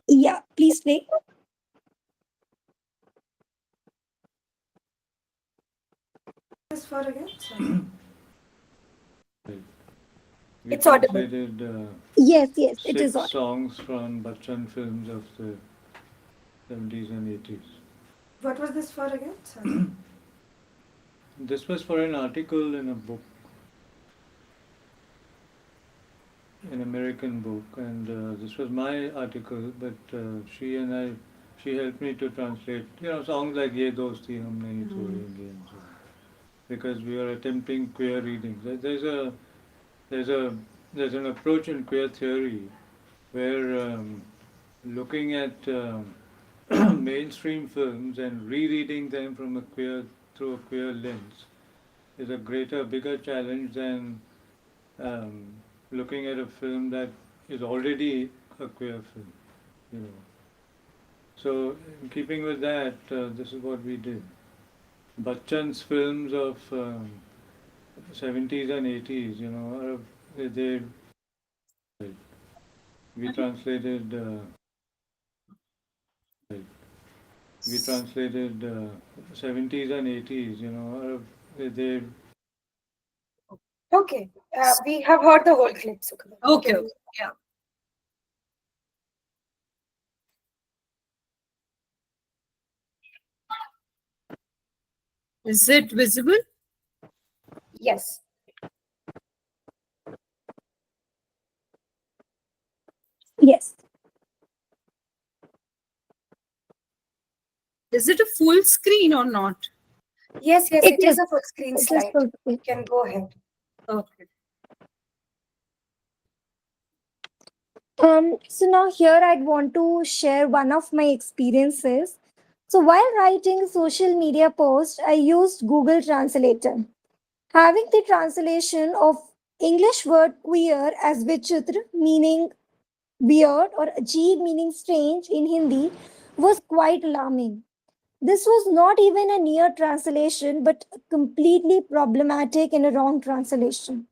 Yeah, please play. This for again? We It's audible. translated Yes, it is 6 audible. songs from Bachchan films of the 70s and 80s. What was this for again? Sorry. This was for an article in a book, an American book, and this was my article, but she helped me to translate, songs like Ye Dosti Hum Nahi Chhodenge, and so on, because we are attempting queer readings. There's an approach in queer theory where looking at mainstream films and rereading them through a queer lens is a bigger challenge than looking at a film that is already a queer film. So, in keeping with that, this is what we did. Bachchan's films of 70s and 80s, we translated 70s and 80s, they Okay. We have heard the whole clip, Sukada. Okay. Yeah. Is it visible? Yes. Yes. Is it a full screen or not? Yes, it is a full screen It is slide. full screen. You can go ahead. Okay. So now here I'd want to share one of my experiences. So while writing social media post, I used Google Translator. Having the translation of English word queer as vichitra, meaning weird, or ajeeb, meaning strange in Hindi, was quite alarming. This was not even a near translation, but completely problematic in a wrong translation.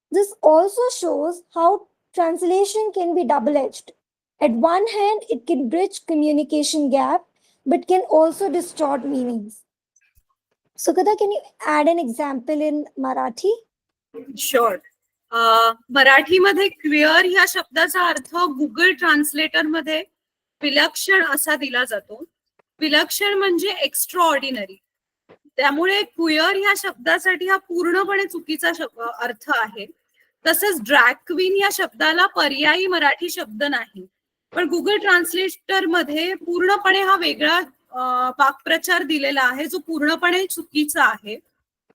This also shows how translation can be double-edged. At one hand, it can bridge communication gap, but can also distort meanings. Sukada, can you add an example in Marathi? Sure. मराठीमध्ये queer ह्या शब्दाचा अर्थ Google translator मध्ये विलक्षण असा दिला जातो. विलक्षण म्हणजे एक्स्ट्रा ऑर्डिनरी. त्यामुळे क्विअर ह्या शब्दासाठी हा पूर्णपणे चुकीचा अर्थ आहे. तसंच ड्रॅग क्वीन या शब्दाला पर्यायी मराठी शब्द नाही, पण गुगल ट्रान्सलेटर मध्ये पूर्णपणे हा वेगळा वाक्प्रचार दिलेला आहे जो पूर्णपणे चुकीचा आहे.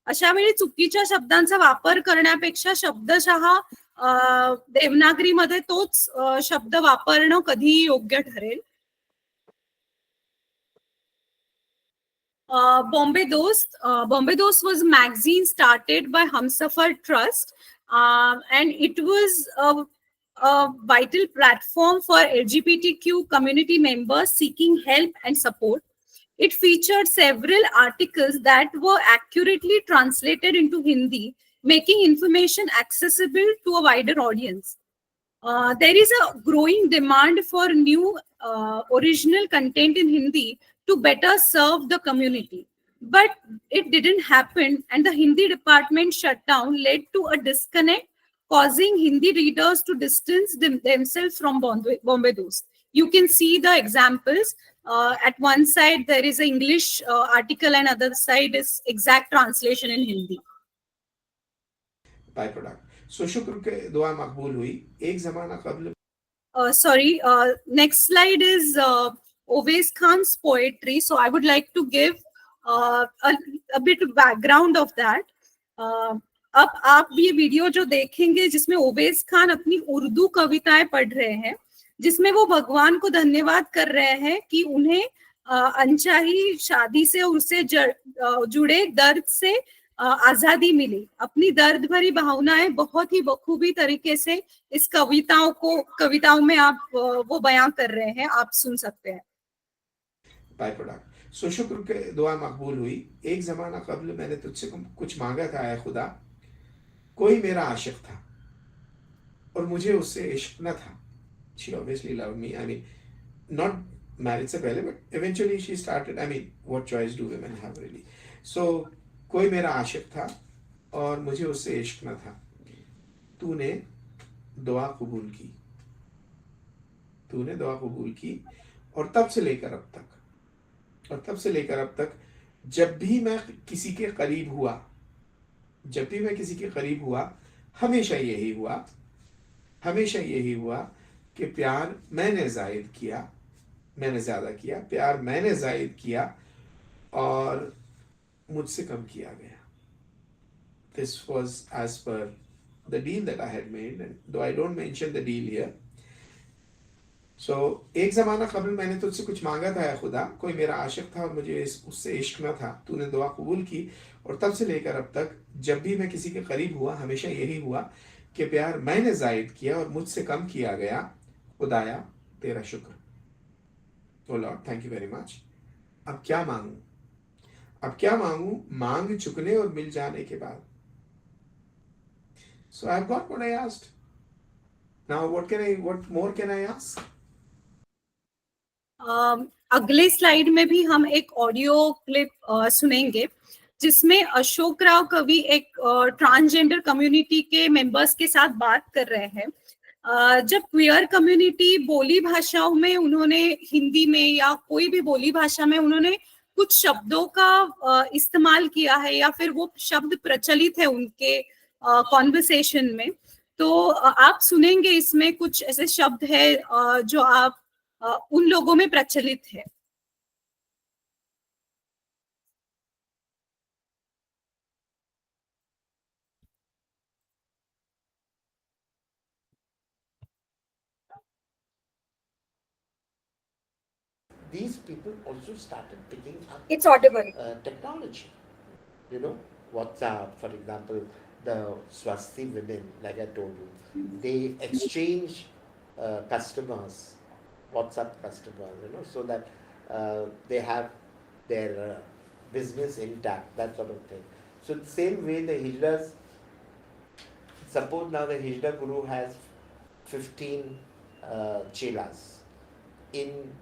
अशा वेळी चुकीच्या शब्दांचा वापर करण्यापेक्षा शब्दशः देवनागरीमध्ये तोच शब्द वापरणं कधीही योग्य ठरेल. Bombay Dost was a magazine started by Humsafar Trust, and it was a vital platform for LGBTQ community members seeking help and support. It featured several articles that were accurately translated into Hindi, making information accessible to a wider audience. There is a growing demand for new original content in Hindi to better serve the community. But it didn't happen, and the Hindi department shutdown led to a disconnect, causing Hindi readers to distance themselves from Bombay Dost. You can see the examples. At one side, there is an English article, and other side is exact translation in Hindi. Byproduct. So शुक्र के दुआ मकबूल हुई. एक ज़माना कबल. Next slide is Ovais Khan's poetry. So I would like to give a bit background of that. अब आप ये वीडियो जो देखेंगे जिसमें ओवैस खान अपनी उर्दू कविताएं पढ़ रहे हैं, जिसमें वो भगवान को धन्यवाद कर रहे हैं कि उन्हें अनचाही शादी से उससे जुड़े दर्द से आजादी मिली. अपनी दर्द भरी भावनाएं बहुत ही बखूबी तरीके से इस कविताओं में आप वो बयां कर रहे हैं. आप सुन सकते हैं. By product. सो शुक्र के दुआ मकबूल हुई. एक जमाना कबल मैंने तुझसे कुछ मांगा था ऐ खुदा, कोई मेरा आशिक था और मुझे उससे इश्क न था. She obviously loved me. I mean, not married से पहले, but eventually she started. I mean, what choice do women have really? So कोई मेरा आशिक था और मुझे उससे इश्क न था. तूने दुआ कबूल की, तूने दुआ कबूल की. और तब से लेकर अब तक जब भी मैं किसी के करीब हुआ, हमेशा यही हुआ कि प्यार मैंने ज्यादा किया, प्यार मैंने जायद किया और मुझसे कम किया गया. This was as per the deal that I had made, and though I don't mention the deal here. So, एक ज़माना कबल मैंने तुझसे कुछ मांगा था ऐ खुदा, कोई मेरा आशिक था और मुझे उससे इश्क न था. तूने दुआ कबूल की और तब से लेकर अब तक जब भी मैं किसी के करीब हुआ, हमेशा यही हुआ कि प्यार मैंने जायद किया और मुझसे कम किया गया. खुदाया तेरा शुक्र. Oh Lord, thank you very much. अब क्या मांगूं? मांग चुकने और मिल जाने के बाद. So I've got what I asked. Now what more can I ask? अगले स्लाइड में भी हम एक ऑडियो क्लिप सुनेंगे जिसमें अशोक राव कवि एक ट्रांसजेंडर कम्युनिटी के मेंबर्स के साथ बात कर रहे हैं. जब क्वियर कम्युनिटी बोली भाषाओं में उन्होंने हिंदी में या कोई भी बोली भाषा में उन्होंने कुछ शब्दों का इस्तेमाल किया है या फिर वो शब्द प्रचलित है उनके कॉन्वर्सेशन में, तो आप सुनेंगे इसमें कुछ ऐसे शब्द है जो आप उन लोगों में प्रचलित है. These people also started picking up It's audible. technology. You know, WhatsApp, for example, the Swasti women, like I told you, they exchange customers, WhatsApp customers, you know, so that they have their business intact, that sort of thing. So the same way the Hijras, suppose now the Hijra Guru has 15 chelas in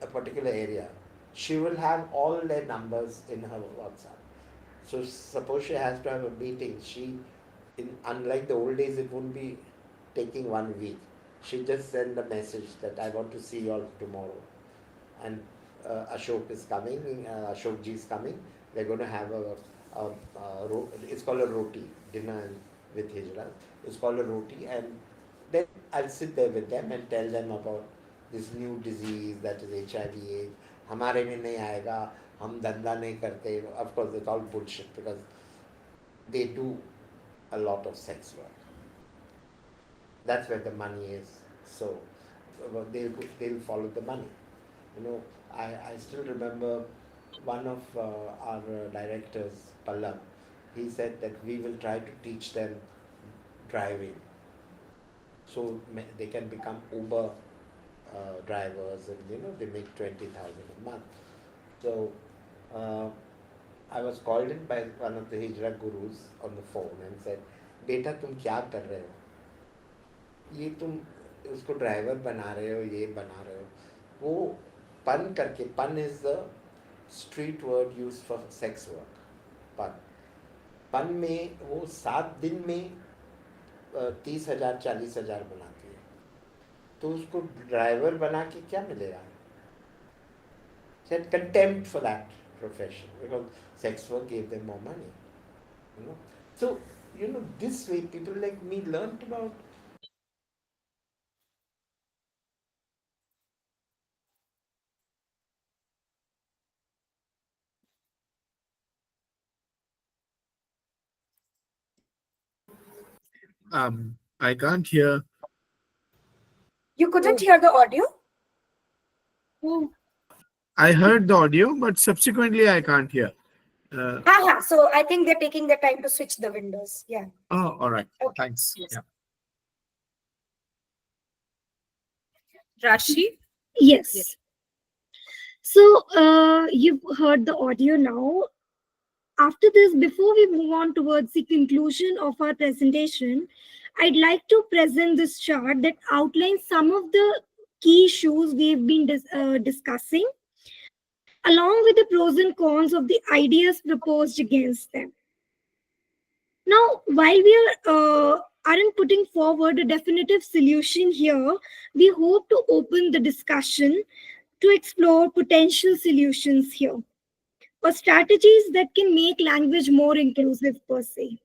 a particular area, she will have all their numbers in her WhatsApp. So suppose she has to have a meeting, unlike the old days, it won't be taking 1 week. She just send a message that I want to see you all tomorrow. And Ashok is coming, Ashok ji is coming. They're going to have it's called a roti, dinner with Hijra. It's called a roti, and then I'll sit there with them and tell them about this new disease that is HIV/AIDS. हमारे में नहीं आएगा, हम धंधा नहीं करते. Of course, it's all bullshit because they do a lot of sex work. That's where the money is. So they'll follow the money. You know, I still remember one of our directors, Pallam, he said that we will try to teach them driving so they can become Uber drivers, and you know they make 20,000 a month. So I was called in by one of the Hijra gurus on the phone and said, "Beta, तुम क्या कर रहे हो? ये तुम उसको driver बना रहे हो, ये बना रहे हो." वो पन करके, पन is the street word used for sex work. पन में वो 7 दिन में 30,000 40,000 बनाती है, तो उसको ड्राइवर बना के क्या मिलेगा? Said contempt for that profession because sex work gave them more money. You know, so you know this way people like me learned about. I can't hear. You couldn't hear the audio? Oh, I heard the audio, but subsequently I can't hear. So I think they're taking their time to switch the windows. Yeah. Oh, all right. Okay. Thanks. yes. Yeah. Rashi? Yes. Yes. So you've heard the audio now. After this, before we move on towards the conclusion of our presentation, I'd like to present this chart that outlines some of the key issues we've been discussing, along with the pros and cons of the ideas proposed against them. Now, while we aren't putting forward a definitive solution here, we hope to open the discussion to explore potential solutions here, or strategies that can make language more inclusive per se.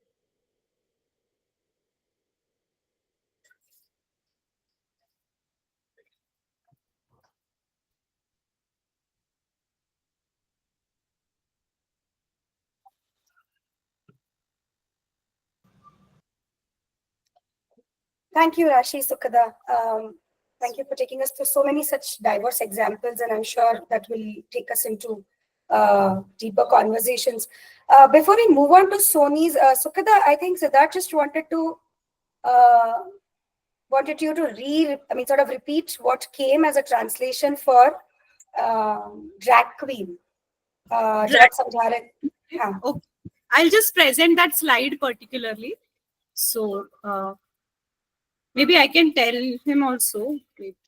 Thank you, Rashi Sukhada. Thank you for taking us through so many such diverse examples, and I'm sure that will take us into deeper conversations. Before we move on to Sony's, Sukhada, I think Siddharth just wanted you to sort of repeat what came as a translation for drag queen. Drag- Yeah. Okay. I'll just present that slide particularly. So maybe I can tell him also.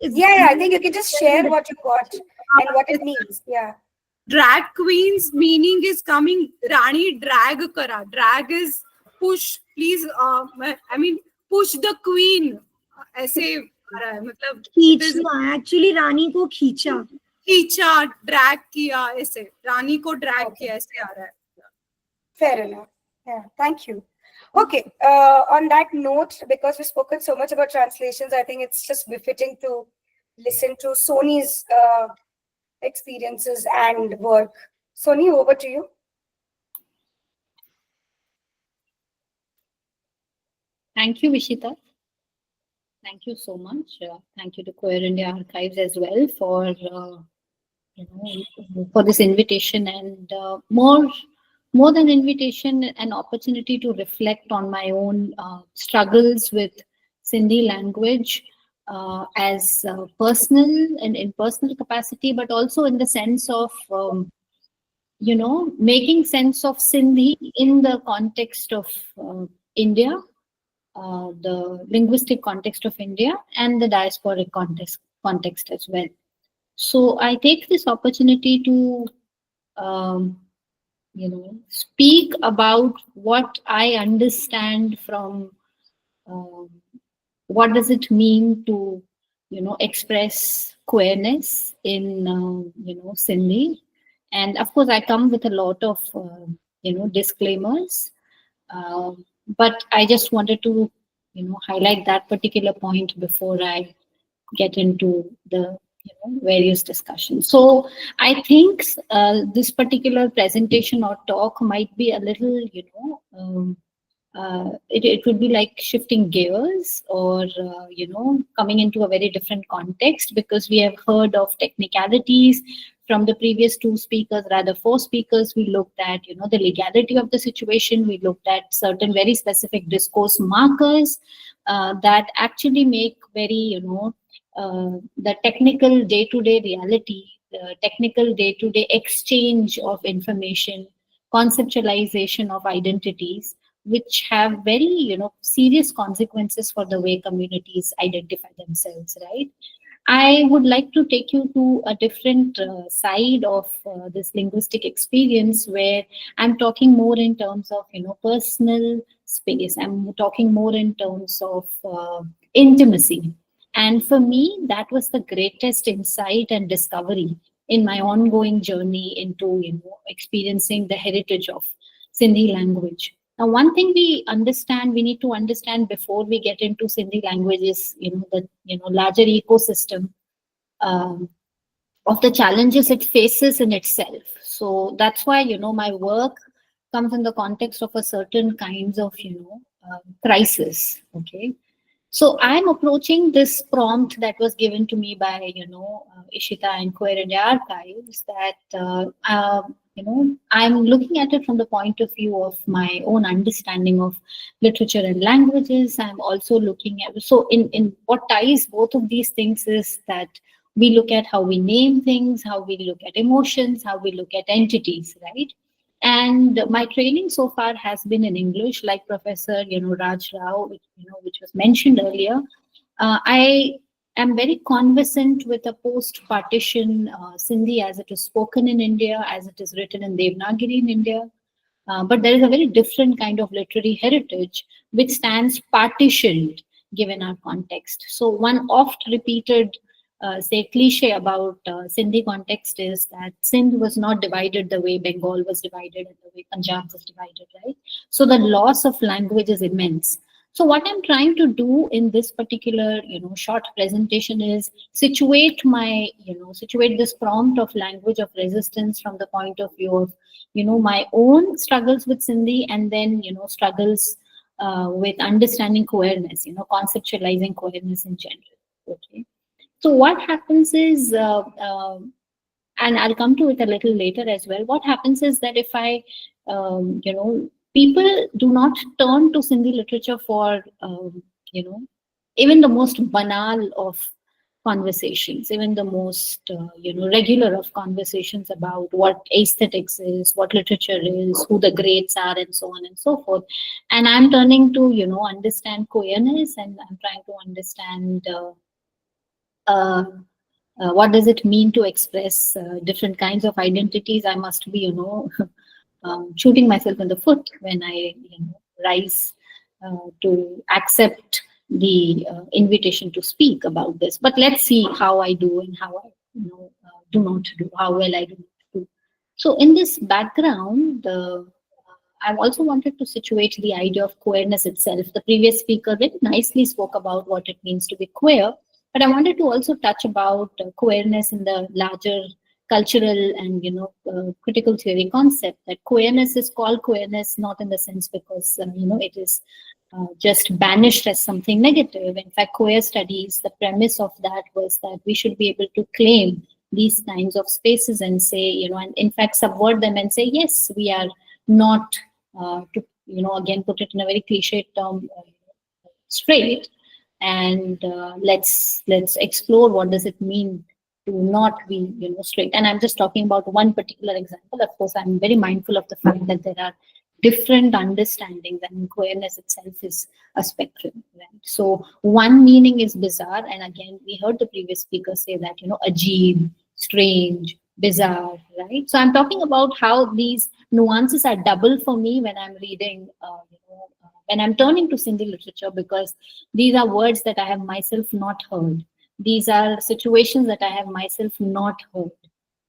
Yeah, I think you can just share what you got and what it means. Yeah. Drag queen's meaning is coming. Rani drag kara. Drag is push. Please, I mean push the queen. ऐसे आ रहा है मतलब खींचना, actually रानी को खींचा. खींचा, drag किया ऐसे. रानी को drag Okay. किया ऐसे आ रहा है. Fair enough. Yeah, thank you. Okay, on that note, because we've spoken so much about translations, I think it's just befitting to listen to Sony's experiences and work. Sony, over to you. Thank you, Vishita. Thank you so much. Thank you to Queer India Archives as well for for this invitation, and more than invitation, an opportunity to reflect on my own struggles with Sindhi language as personal and in personal capacity, but also in the sense of making sense of Sindhi in the context of India. The linguistic context of India and the diasporic context as well. So I take this opportunity to, speak about what I understand from what does it mean to, express queerness in, Sindhi. And of course, I come with a lot of, disclaimers. But I just wanted to, highlight that particular point before I get into the various discussions. So I think this particular presentation or talk might be a little, it would be like shifting gears or, coming into a very different context, because we have heard of technicalities from the previous two speakers, rather four speakers. We looked at, the legality of the situation. We looked at certain very specific discourse markers that actually make very, the technical day-to-day reality, the technical day-to-day exchange of information, conceptualization of identities, which have very, serious consequences for the way communities identify themselves, right? I would like to take you to a different side of this linguistic experience, where I'm talking more in terms of, personal space. I'm talking more in terms of intimacy. And for me, that was the greatest insight and discovery in my ongoing journey into, experiencing the heritage of Sindhi language. Now, one thing we need to understand before we get into Sindhi language is, the larger ecosystem of the challenges it faces in itself. So that's why, my work comes in the context of a certain kinds of, crisis. Okay, so I'm approaching this prompt that was given to me by Ishita and Queer India Archives, that I'm looking at it from the point of view of my own understanding of literature and languages. I'm also looking at, so in what ties both of these things is that we look at how we name things, how we look at emotions, how we look at entities, right? And my training so far has been in English, like Professor, Raj Rao, which was mentioned earlier. I am very conversant with a post-partition Sindhi as it is spoken in India, as it is written in Devanagari in India. But there is a very different kind of literary heritage which stands partitioned given our context. So one oft repeated say cliche about Sindhi context is that Sindh was not divided the way Bengal was divided and the way Punjab was divided, right? So the loss of language is immense. So what I'm trying to do in this particular, short presentation is situate this prompt of language of resistance from the point of view of, my own struggles with Sindhi, and then, struggles with understanding queerness, conceptualizing queerness in general. Okay. So what happens is, and I'll come to it a little later as well. What happens is that if I, people do not turn to Sindhi literature for, even the most banal of conversations, even the most, regular of conversations about what aesthetics is, what literature is, who the greats are, and so on and so forth. And I'm turning to, understand queerness, and I'm trying to understand what does it mean to express different kinds of identities. I must be, shooting myself in the foot when I rise to accept the invitation to speak about this. But let's see how I do and how I do not do, how well I do not do. So in this background, I've also wanted to situate the idea of queerness itself. The previous speaker very nicely spoke about what it means to be queer, but I wanted to also touch about queerness in the larger cultural and critical theory concept. That queerness is called queerness not in the sense because it is just banished as something negative. In fact, queer studies, the premise of that was that we should be able to claim these kinds of spaces and say, and in fact subvert them and say, yes, we are not, to again put it in a very cliched term, straight. And let's explore what does it mean to not be straight. And I'm just talking about one particular example. Of course, I'm very mindful of the fact that there are different understandings, and queerness itself is a spectrum, right? So one meaning is bizarre, and again we heard the previous speaker say that ajeeb, strange, bizarre, right? So I'm talking about how these nuances are double for me when I'm reading when I'm turning to Sindhi literature, because these are words that I have myself not heard. These are situations that I have myself not heard.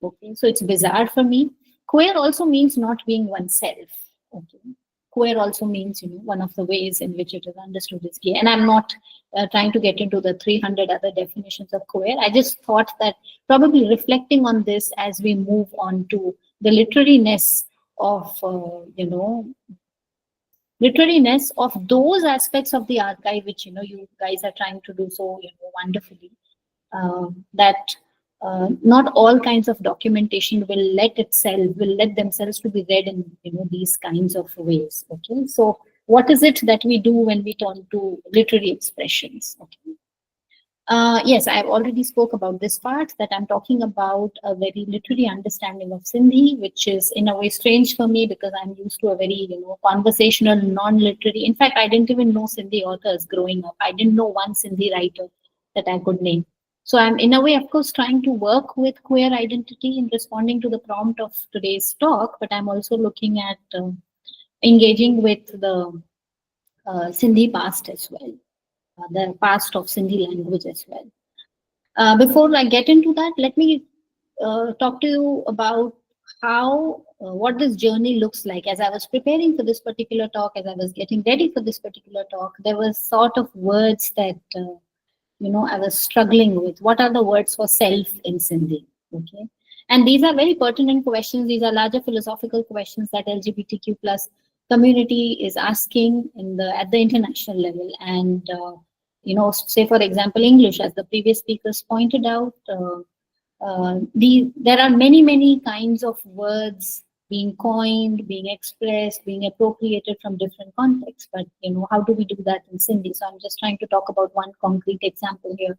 Okay, so it's bizarre for me. Queer also means not being oneself. Okay, queer also means one of the ways in which it is understood is gay. And I'm not trying to get into the 300 other definitions of queer. I just thought that probably reflecting on this as we move on to the literariness of literariness of those aspects of the archive which you guys are trying to do so wonderfully, that not all kinds of documentation will let themselves to be read in these kinds of ways. Okay, so what is it that we do when we turn to literary expressions? Okay. Yes, I've already spoke about this part, that I'm talking about a very literary understanding of Sindhi, which is in a way strange for me because I'm used to a very, conversational, non-literary. In fact, I didn't even know Sindhi authors growing up. I didn't know one Sindhi writer that I could name. So I'm in a way, of course, trying to work with queer identity in responding to the prompt of today's talk, but I'm also looking at engaging with the Sindhi past as well. The past of Sindhi language as well. Before I get into that, let me talk to you about how, what this journey looks like. As I was preparing for this particular talk, as I was getting ready for this particular talk, there were sort of words that, I was struggling with. What are the words for self in Sindhi? Okay. And these are very pertinent questions. These are larger philosophical questions that LGBTQ plus community is asking at the international level. And say for example English, as the previous speakers pointed out, there are many kinds of words being coined, being expressed, being appropriated from different contexts. But how do we do that in Sindhi? So I'm just trying to talk about one concrete example here.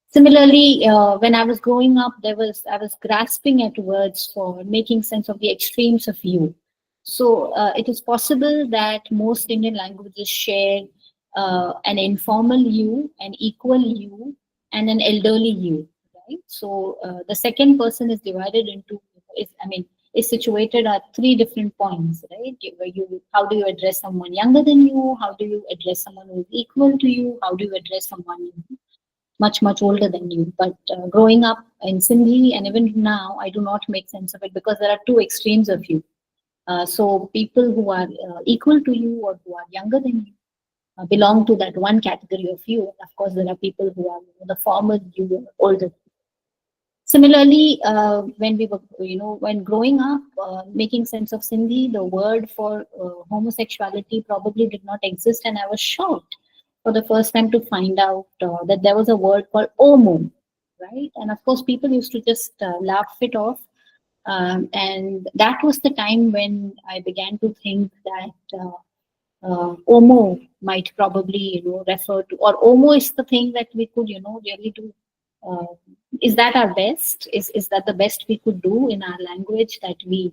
Similarly, when I was growing up, I was grasping at words for making sense of the extremes of you. So it is possible that most Indian languages share an informal you, an equal you, and an elderly you. Right? So the second person is divided into, is situated at three different points, right? How do you address someone younger than you? How do you address someone who is equal to you? How do you address someone much older than you? But growing up in Sindhi, and even now, I do not make sense of it because there are two extremes of you. So people who are equal to you or who are younger than you belong to that one category of you. And of course, there are people who are the former you, older. Similarly, when growing up, making sense of Sindhi, the word for homosexuality probably did not exist, and I was shocked for the first time to find out that there was a word called Omo, right? And of course, people used to just laugh it off. And that was the time when I began to think that Omo might probably, refer to, or Omo is the thing that we could, really do. Is that our best? Is that the best we could do in our language, that we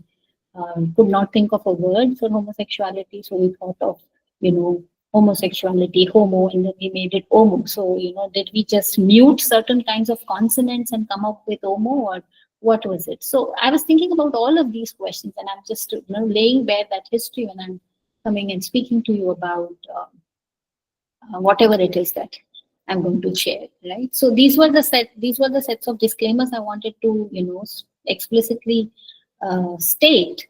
could not think of a word for homosexuality? So we thought of, homosexuality, homo, and then we made it omo. So, did we just mute certain kinds of consonants and come up with omo, or what was it? So I was thinking about all of these questions, and I'm just, laying bare that history when I'm coming and speaking to you about whatever it is that I'm going to share, right? So these were the sets of disclaimers I wanted to, explicitly state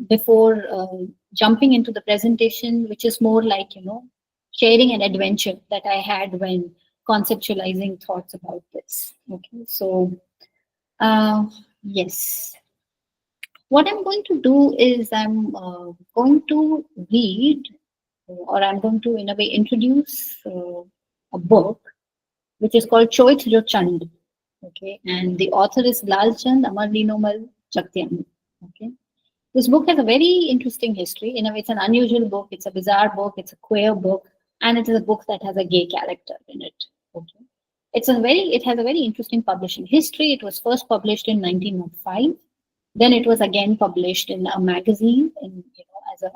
before jumping into the presentation, which is more like, sharing an adventure that I had when conceptualizing thoughts about this. Okay, so yes. What I'm going to do is I'm going to read, or I'm going to, in a way, introduce a book which is called Choith Jo Chand. Okay, and the author is Lalchand Amarlinomal Chaktyani. Okay, this book has a very interesting history. In a way, it's an unusual book, it's a bizarre book, it's a queer book, and it is a book that has a gay character in it. Okay, it has a very interesting publishing history. It was first published in 1905. Then it was again published in a magazine,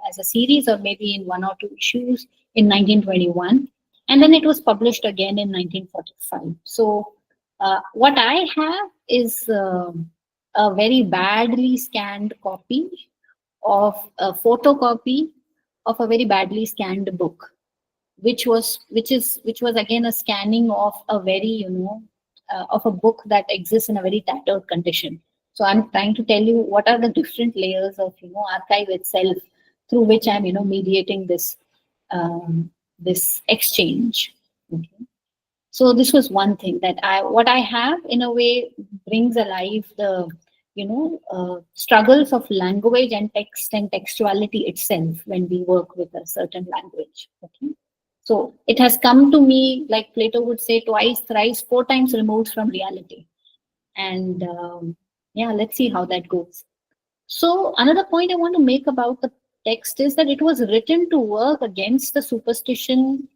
as a series, or maybe in one or two issues in 1921. And then it was published again in 1945. So what I have is a very badly scanned copy of a photocopy of a very badly scanned book, which was again a scanning of a very, of a book that exists in a very tattered condition. So I'm trying to tell you what are the different layers of, archive itself through which I'm, mediating this this exchange. Okay. So this was one thing that what I have in a way brings alive the, struggles of language and text and textuality itself when we work with a certain language. Okay. So it has come to me, like Plato would say, twice, thrice, 4 times removed from reality. And yeah, let's see how that goes. So another point I want to make about the text is that it was written to work against the superstition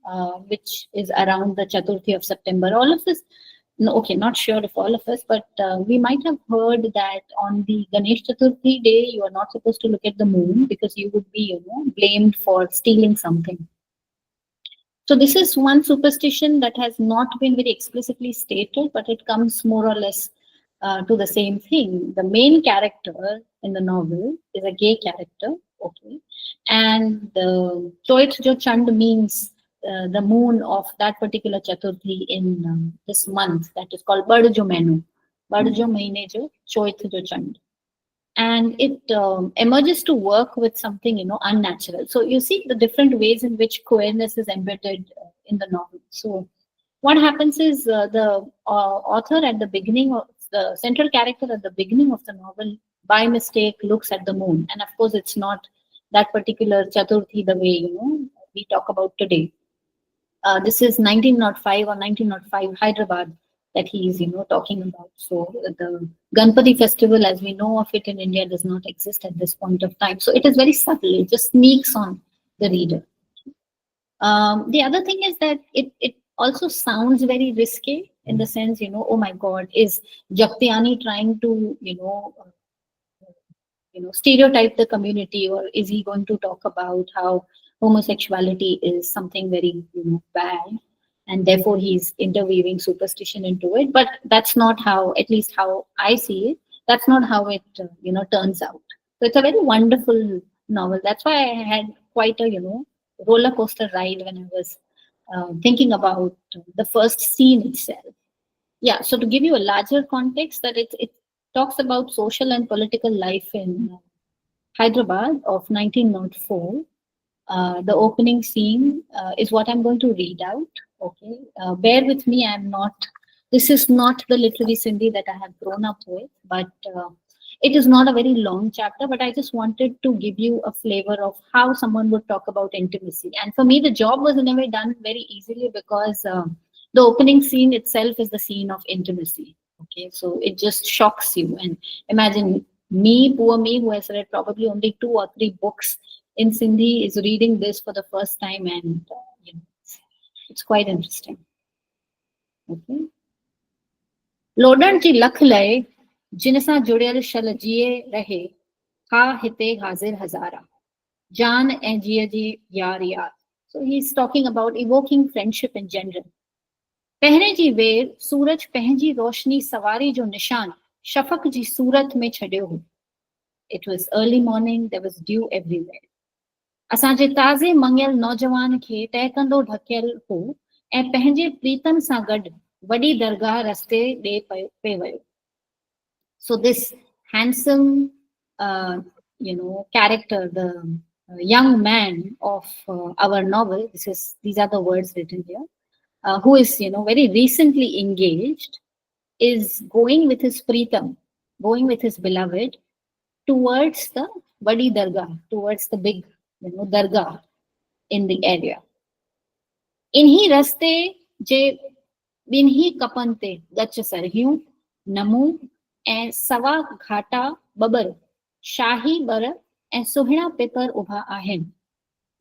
which is around the Chaturthi of September. All of this, okay, not sure if all of us, but we might have heard that on the Ganesh Chaturthi day, you are not supposed to look at the moon because you would be, blamed for stealing something. So this is one superstition that has not been very explicitly stated, but it comes more or less to the same thing. The main character in the novel is a gay character, okay, and the Choith Jo Chand means the moon of that particular Chaturthi in this month that is called Bad Jo Maino. Bad Jo Mahine Jo Choith Jo Chand. And it emerges to work with something, unnatural. So you see the different ways in which queerness is embedded in the novel. So what happens is the author at the beginning, of the central character at the beginning of the novel, by mistake looks at the moon. And of course, it's not that particular Chaturthi the way, we talk about today. This is 1905 or 1905 Hyderabad that he is, talking about. So the Ganpati festival, as we know of it in India, does not exist at this point of time. So it is very subtle. It just sneaks on the reader. The other thing is that it also sounds very risky in the sense, oh my God, is Jagtiani trying to, stereotype the community, or is he going to talk about how homosexuality is something very, bad, and therefore he's interweaving superstition into it? But that's not how, at least how I see it, that's not how it, turns out. So it's a very wonderful novel. That's why I had quite a, roller coaster ride when I was thinking about the first scene itself. Yeah, so to give you a larger context, that it talks about social and political life in Hyderabad of 1904. The opening scene is what I'm going to read out. Okay, bear with me. This is not the literary Sindhi that I have grown up with, but it is not a very long chapter. But I just wanted to give you a flavor of how someone would talk about intimacy. And for me, the job was in a way done very easily because the opening scene itself is the scene of intimacy. Okay, so it just shocks you. And imagine me, poor me, who has read probably only 2 or 3 books in Sindhi, is reading this for the first time, and it's quite interesting. Okay. लोडण जी लख लय जिन सां जुड़ियल शल जिए रहे हा हिते हाज़िर हज़ारा जान ऐं जीअ जी यार यार. So he's talking about evoking friendship in general. पहिरें जी वेर सूरज पंहिंजी रोशनी सवारी जो निशान शफ़क़ जी सूरत में छॾियो हो. It was early morning, there was dew everywhere. असांजे ताज़े मंगियल नौजवान खे टहिकंदो ढकियल हो ऐं पंहिंजे प्रीतम सां गॾु वॾी दरगाह रस्ते ॾे पे वियो. So this handsome, character, the young man of our novel, these are the words written here, who is, very recently engaged, is going with his Preetam, going with his beloved towards the Vadi Dargah, towards the big, Dargah in the area. Inhi raste je binhi kapante gach sarhiyu namu ऐं सवा घाटा बबर शाही बर ऐं सुहिणा पिपर उभा आहिनि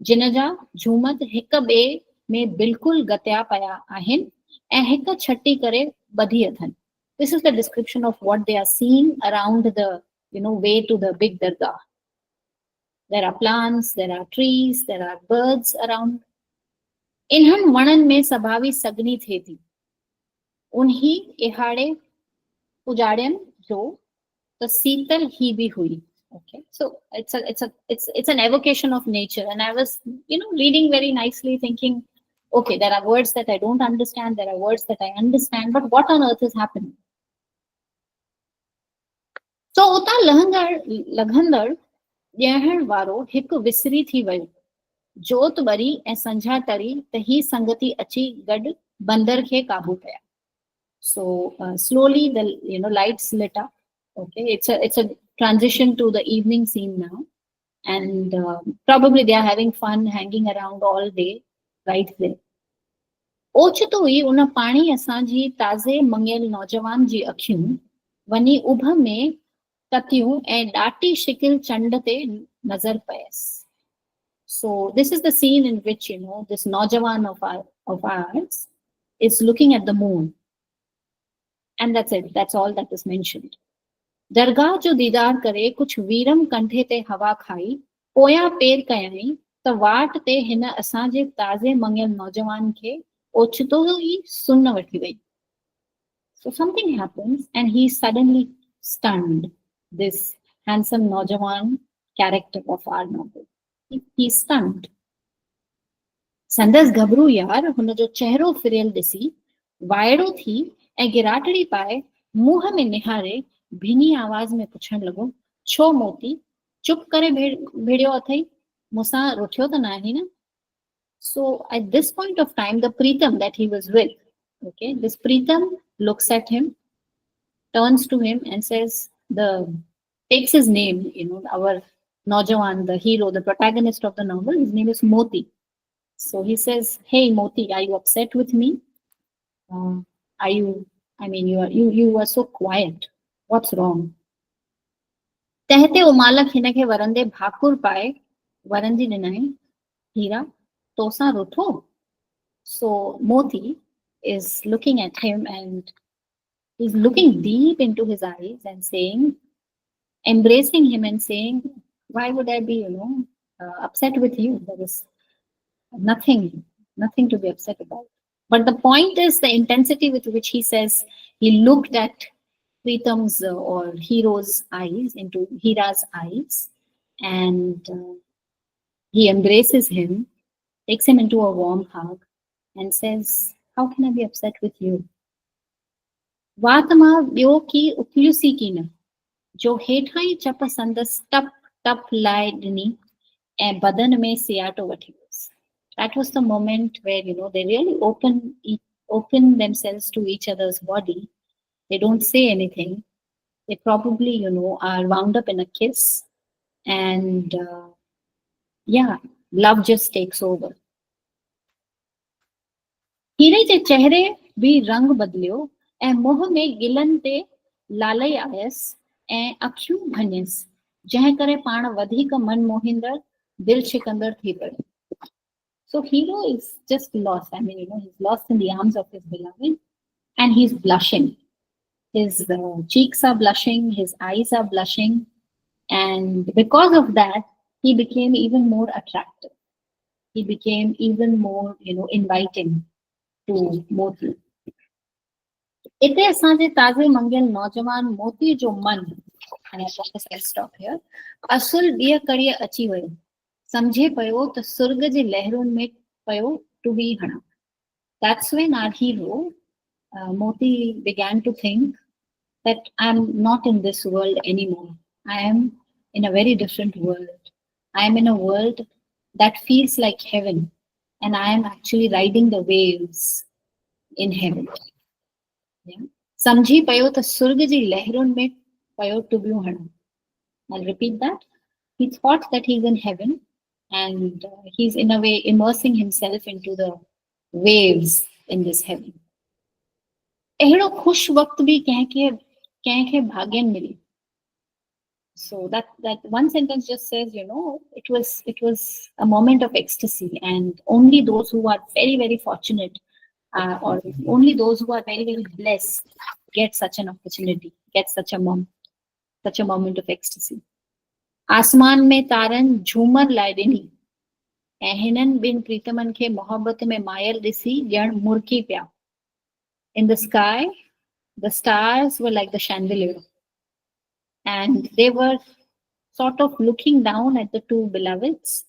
जिन जा झूमत हिक ॿिए में बिल्कुलु गतिया पिया आहिनि ऐं हिक छटी करे ॿधी अथनि. This is the description of what they are seeing around the way to the big dargah. There are plants, there are trees, there are birds around. इन्हनि वणनि में सभावी सगनी थिए थी. उन्ही इहाड़े उजाड़नि जो the शीतल ही भी हुई. Okay, so it's an evocation of nature, and I was reading very nicely, thinking, okay, there are words that I don't understand, there are words that I understand, but what on earth is happening? So उता लघंदड़ ॼहण वारो हिकु विसरी थी वियो. जोत ॿरी ऐं संझा टरी त ही संगति अची गॾु बंदर खे काबू कया. So slowly the lights lit up. Okay, it's a transition to the evening scene now, and probably they are having fun hanging around all day right there. ओचितो ई उन पाणी असांजी ताज़े मंगियल नौजवान जी अखियूं वञी उभ में कतियूं ऐं ॾाटी शिकिल चंड ते नज़र पयसि. So this is the scene in which this नौजवान of ours is looking at the moon. And that's it. That's all that is mentioned. दरगाह जो दीदार करे कुछ वीरम कंठे ते हवा खाई पोयां पेर कयाई त वाट ते हिन असांजे ताज़े मंगियल नौजवान खे ओचितो ई सुन वठी वई. So something happens and he's suddenly stunned, this handsome नौजवान character of our novel. He's stunned. संदसि घबरू यार हुन जो चेहरो फिरियल ॾिसी वाइड़ो थी ऐं गिराटड़ी पाए मुंह में निहारे भीनी आवाज में पुछण लॻो, छो मोती चुप करे भेड़ियो अथई, मूंसां रुठियो त नाहे न? So at this point of time, the Preetam that he was with, okay, this Preetam looks at him, turns to him and says, takes his name, our Naujawan, the hero, the protagonist of the novel, his name is Moti. So he says, "Hey Moti, are you upset with me? Are you? I mean, you are so quiet. What's wrong?" Tehte o malak hinake varande bhakur pae, varandi dinai, hira, tosa rutho. So Moti is looking at him and he's looking deep into his eyes and saying, embracing him and saying, "Why would I be, upset with you? There is nothing to be upset about." But the point is the intensity with which he says he looked at Pritam's or Hero's eyes, into Hira's eyes, and he embraces him, takes him into a warm hug, and says, "How can I be upset with you? Vatama byoki uklusiki jo hetai chapa sandas tap tap laidni and badan me siato vatigos." That was the moment where they really open themselves to each other's body. They don't say anything. They probably are wound up in a kiss, and love just takes over. हीरे जे चेहरे भी रंग बदलियो ऐं मोह में गिलन ते लालई आयस ऐं अखियूं भञियस जंहिं करे पाण वधीक मन मोहिंदड़ दिल शिकंदड़ थी पियो. So hero is just lost. I mean, he's lost in the arms of his beloved, and he's blushing. His cheeks are blushing, his eyes are blushing, and because of that, he became even more attractive. He became even more, inviting to Moti. इते असांजे ताज़े मंगियल नौजवान मोती जो मन, and I promise I'll stop here, असुल ॿिए कड़ीअ अची वियो, समझे पियो त सुर्ग जे लहरुनि में पियो टुॿी हणा. That's when our hero, Moti, began to think that I'm not in this world anymore. I am in a very different world. I am in a world that feels like heaven, and I am actually riding the waves in heaven. समझी पयो त सुर्ग जी लहरुनि में पयो टुॿियूं हणा. I'll repeat that. He thought that he's in heaven, and he's in a way immersing himself into the waves in this heaven. अहिड़ो खुश वक्त भी कंहिंखे भाग्यन मिली. So that one sentence just says, it was a moment of ecstasy, and only those who are very, very fortunate, or only those who are very, very blessed, get such an opportunity, get such a moment of ecstasy. आसमान में तारन झूमर लाए ॾिनी ऐं हिननि ॿिनि प्रीतमनि खे मोहब्बत में मायल ॾिसी ॼण मुरकी पिया. In the sky, the stars were like the chandelier, and they were sort of looking down at the two beloveds,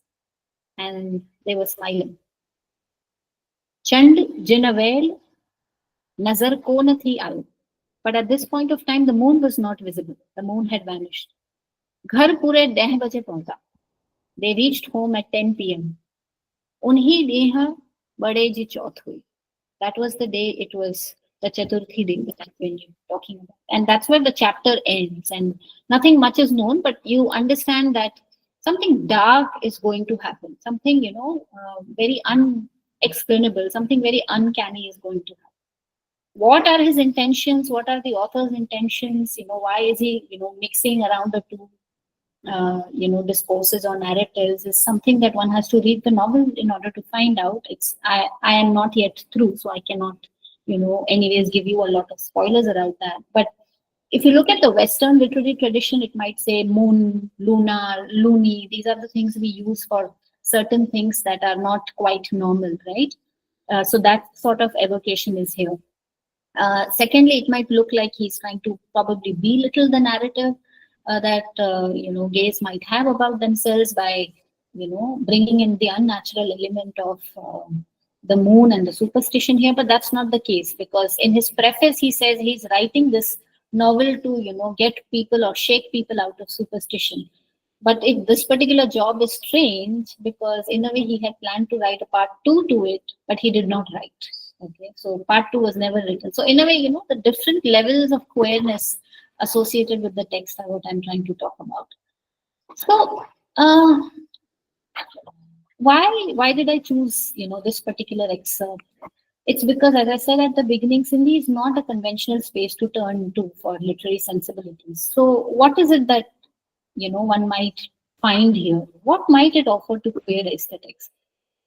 and they were smiling. Chand jinavel nazar ko na thi aayo. But at this point of time, the moon was not visible. The moon had vanished. Ghar pure 10 baje pahuncha. They reached home at 10 p.m. Unhi deha bade ji chauth hui. That was the day. It was the Chaturthi day that when you're talking about. And that's where the chapter ends. And nothing much is known, but you understand that something dark is going to happen. Something, very unexplainable, something very uncanny is going to happen. What are his intentions? What are the author's intentions? Why is he, mixing around the two, discourses or narratives is something that one has to read the novel in order to find out. I am not yet through, so I cannot, anyways give you a lot of spoilers around that. But if you look at the Western literary tradition, it might say moon, lunar, loony. These are the things we use for certain things that are not quite normal, right? So that sort of evocation is here. Secondly, it might look like he's trying to probably belittle the narrative that gays might have about themselves by bringing in the unnatural element of the moon and the superstition here. But that's not the case, because in his preface he says he's writing this novel to get people or shake people out of superstition. But this particular job is strange, because in a way he had planned to write a part 2 to it, but he did not write. Okay, so part 2 was never written. So in a way, the different levels of queerness associated with the text are what I'm trying to talk about. So Uh, why did I choose, this particular excerpt? It's because, as I said at the beginning, Sindhi is not a conventional space to turn to for literary sensibilities. So what is it that, one might find here? What might it offer to queer aesthetics?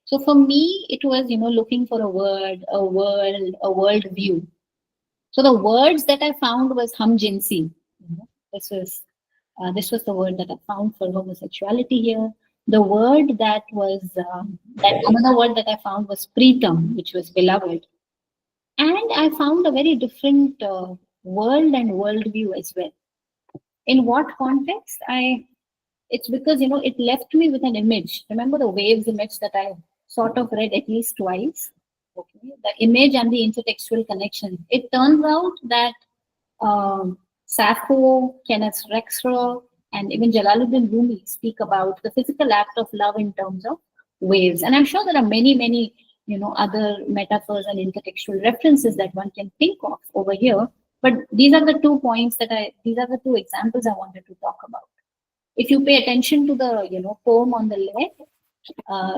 So for me, it was, looking for a word, a world, a world view. So the words that I found was hamjinsi. This was the word that I found for homosexuality here. The word that another word that I found was pritam, which was beloved. And I found a very different world and worldview as well. In what context? It's because, it left me with an image. Remember the waves image that I sort of read at least twice? Okay. The image and the intertextual connection. It turns out that Sappho, Kenneth Rexroth, and even Jalaluddin Rumi speak about the physical act of love in terms of waves. And I'm sure there are many, many, other metaphors and intertextual references that one can think of over here. But these are the 2 points these are the 2 examples I wanted to talk about. If you pay attention to the, poem on the left,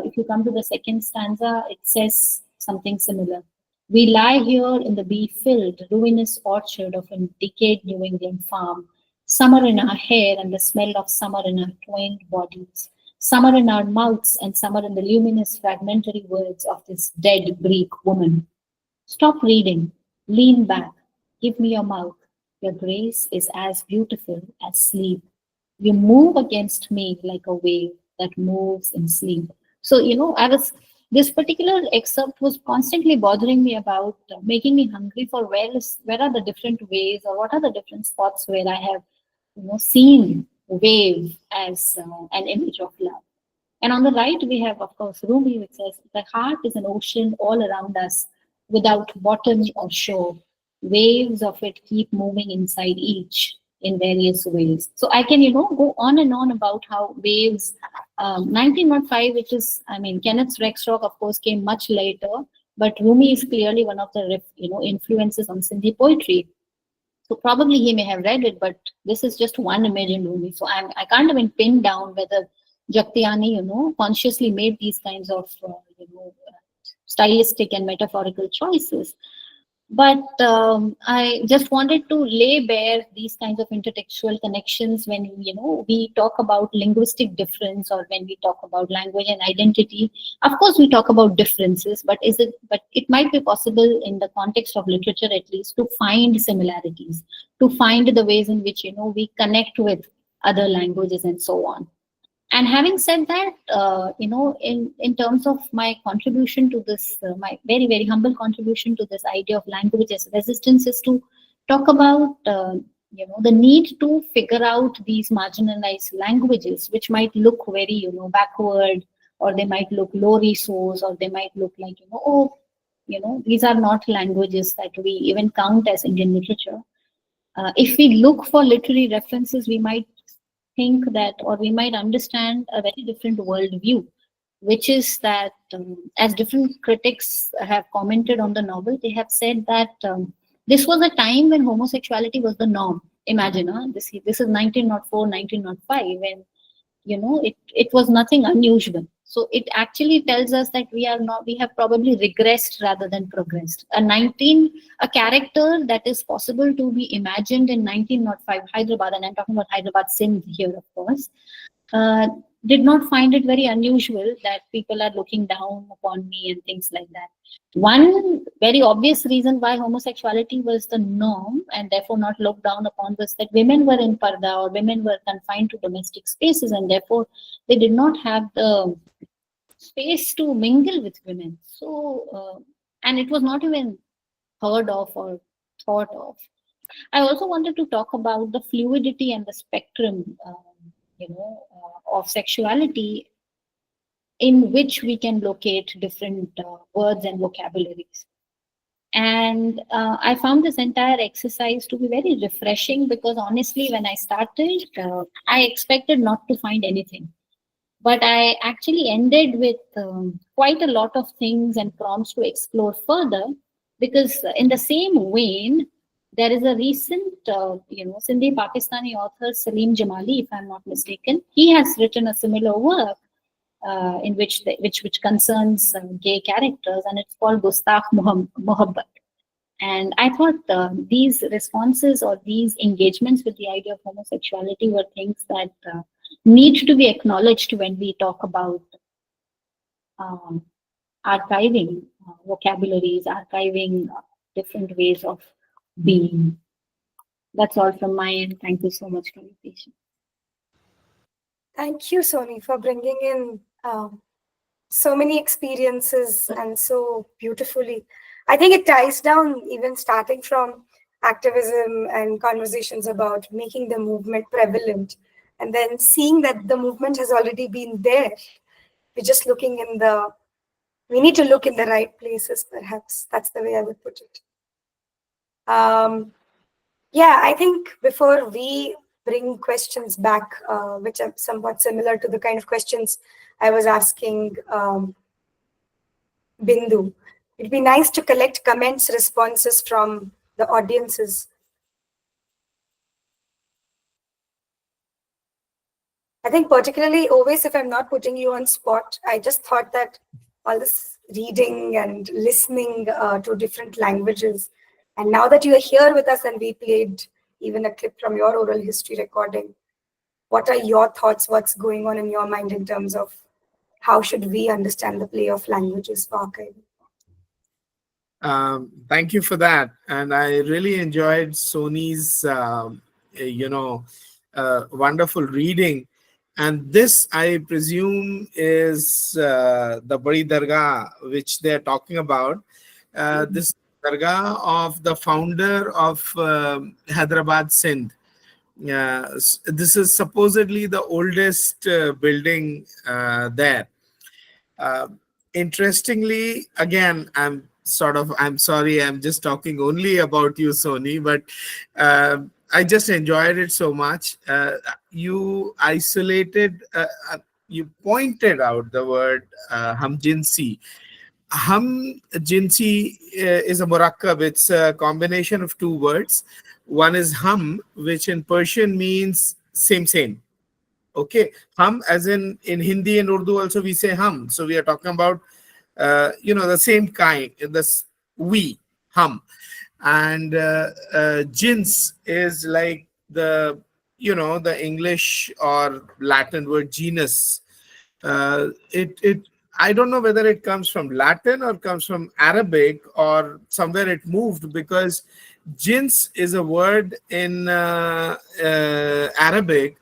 if you come to the second stanza, it says something similar. We lie here in the bee-filled, ruinous orchard of a decayed New England farm. Summer in our hair and the smell of summer in our twained bodies. Summer in our mouths and summer in the luminous fragmentary words of this dead Greek woman. Stop reading. Lean back. Give me your mouth. Your grace is as beautiful as sleep. You move against me like a wave that moves in sleep. So, this particular excerpt was constantly bothering me about making me hungry for where are the different ways or what are the different spots where I have, seen wave as an image of love. And on the right, we have, of course, Rumi, which says, the heart is an ocean all around us without bottom or shore. Waves of it keep moving inside each in various ways. So I can, go on and on about how waves, 1905, which is, Kenneth Rexroth, of course, came much later, but Rumi is clearly one of the, influences on Sindhi poetry. So probably he may have read it, but this is just one image in Rumi. So I can't even pin down whether Jagtiani, consciously made these kinds of, stylistic and metaphorical choices. But I just wanted to lay bare these kinds of intertextual connections when, we talk about linguistic difference or when we talk about language and identity. Of course, we talk about differences, but it might be possible in the context of literature, at least, to find similarities, to find the ways in which, we connect with other languages and so on. And having said that, in terms of my contribution to this, my very, very humble contribution to this idea of language as resistance is to talk about, the need to figure out these marginalized languages, which might look very, backward, or they might look low resource, or they might look like, these are not languages that we even count as Indian literature. If we look for literary references, we might think that, or we might understand a very different worldview, which is that, as different critics have commented on the novel, they have said that this was a time when homosexuality was the norm. Imagine, this is 1904, 1905, when, it was nothing unusual. So it actually tells us that we have probably regressed rather than progressed. A character that is possible to be imagined in 1905 Hyderabad, and I'm talking about Hyderabad Sindh here, of course, did not find it very unusual that people are looking down upon me and things like that. One very obvious reason why homosexuality was the norm and therefore not looked down upon was that women were in parda, or women were confined to domestic spaces, and therefore they did not have the space to mingle with women. So, and it was not even heard of or thought of. I also wanted to talk about the fluidity and the spectrum, of sexuality, in which we can locate different words and vocabularies. And I found this entire exercise to be very refreshing, because honestly, when I started, I expected not to find anything. But I actually ended with quite a lot of things and prompts to explore further, because in the same vein, There is a recent, Sindhi Pakistani author Salim Jamali, if I'm not mistaken. He has written a similar work in which concerns gay characters, and it's called Gustakh Mohabbat. And I thought these responses or these engagements with the idea of homosexuality were things that need to be acknowledged when we talk about um, archiving vocabularies, archiving different ways of being. That's all from my end. Thank you so much for your patience. Thank you, Soni, for bringing in so many experiences and so beautifully. I think it ties down even starting from activism and conversations about making the movement prevalent, and then seeing that the movement has already been there. We're just looking in we need to look in the right places, perhaps. That's the way I would put it. Yeah, I think before we bring questions back, which are somewhat similar to the kind of questions I was asking Bindu, it'd be nice to collect comments, responses from the audiences. I think particularly, always, if I'm not putting you on spot, I just thought that all this reading and listening to different languages, and now that you are here with us and we played even a clip from your oral history recording, what are your thoughts? What's going on in your mind in terms of how should we understand the play of languages for archiving? Thank you for that. And I really enjoyed Soni's, wonderful reading. And this, I presume, is the Bari Dargah, which they're talking about. This Dargah of the founder of Hyderabad, Sindh. This is supposedly the oldest building there. Interestingly, again, I'm sorry, I'm just talking only about you, Soni, but I just enjoyed it so much. You pointed out the word hamjinsi. Hamjinsi is a murakkab. It's a combination of two words. One is ham, which in Persian means same. Okay, hum, as in Hindi and Urdu also we say hum. So we are talking about the same kind. This we hum, and jins is like the English or Latin word genus. It I don't know whether it comes from Latin or comes from Arabic or somewhere it moved, because jins is a word in Arabic,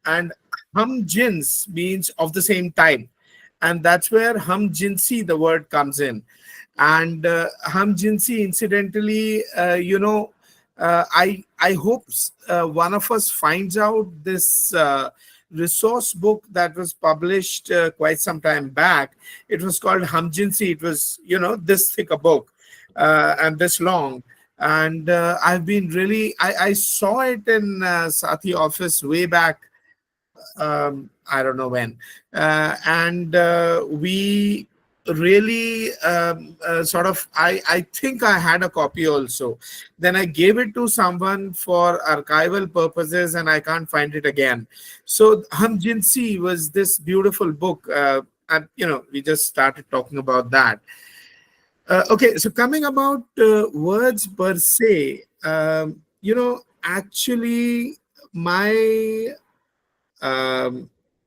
and hum jins means of the same type, and that's where hum jinsi the word comes in. And hum jinsi, incidentally, I hope one of us finds out this resource book that was published quite some time back. It was called Hum Jinsi. It was this thick a book and this long. And I've been really, I saw it in Sathi office way back. I don't know when. And we really I think I had a copy also. Then I gave it to someone for archival purposes and I can't find it again. So Hum Jinsi was this beautiful book. And we just started talking about that. Okay, so coming about words per se, actually my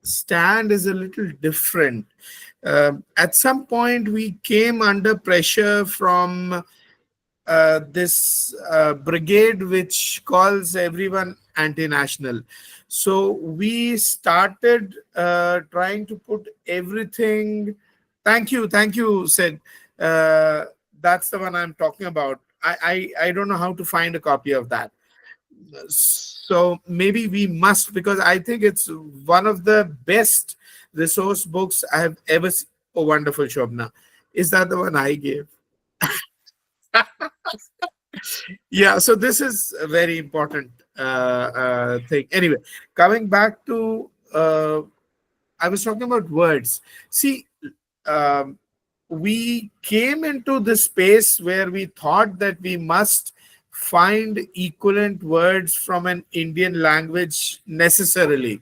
stand is a little different. At some point, we came under pressure from this brigade which calls everyone anti-national. So we started trying to put everything. Thank you, Sid. That's the one I'm talking about. I don't know how to find a copy of that. So maybe we must, because I think it's one of the best resource books I have ever seen. Oh, wonderful, Shobna. Is that the one I gave? Yeah, so this is a very important thing. Anyway, coming back to, I was talking about words. See, we came into this space where we thought that we must find equivalent words from an Indian language necessarily.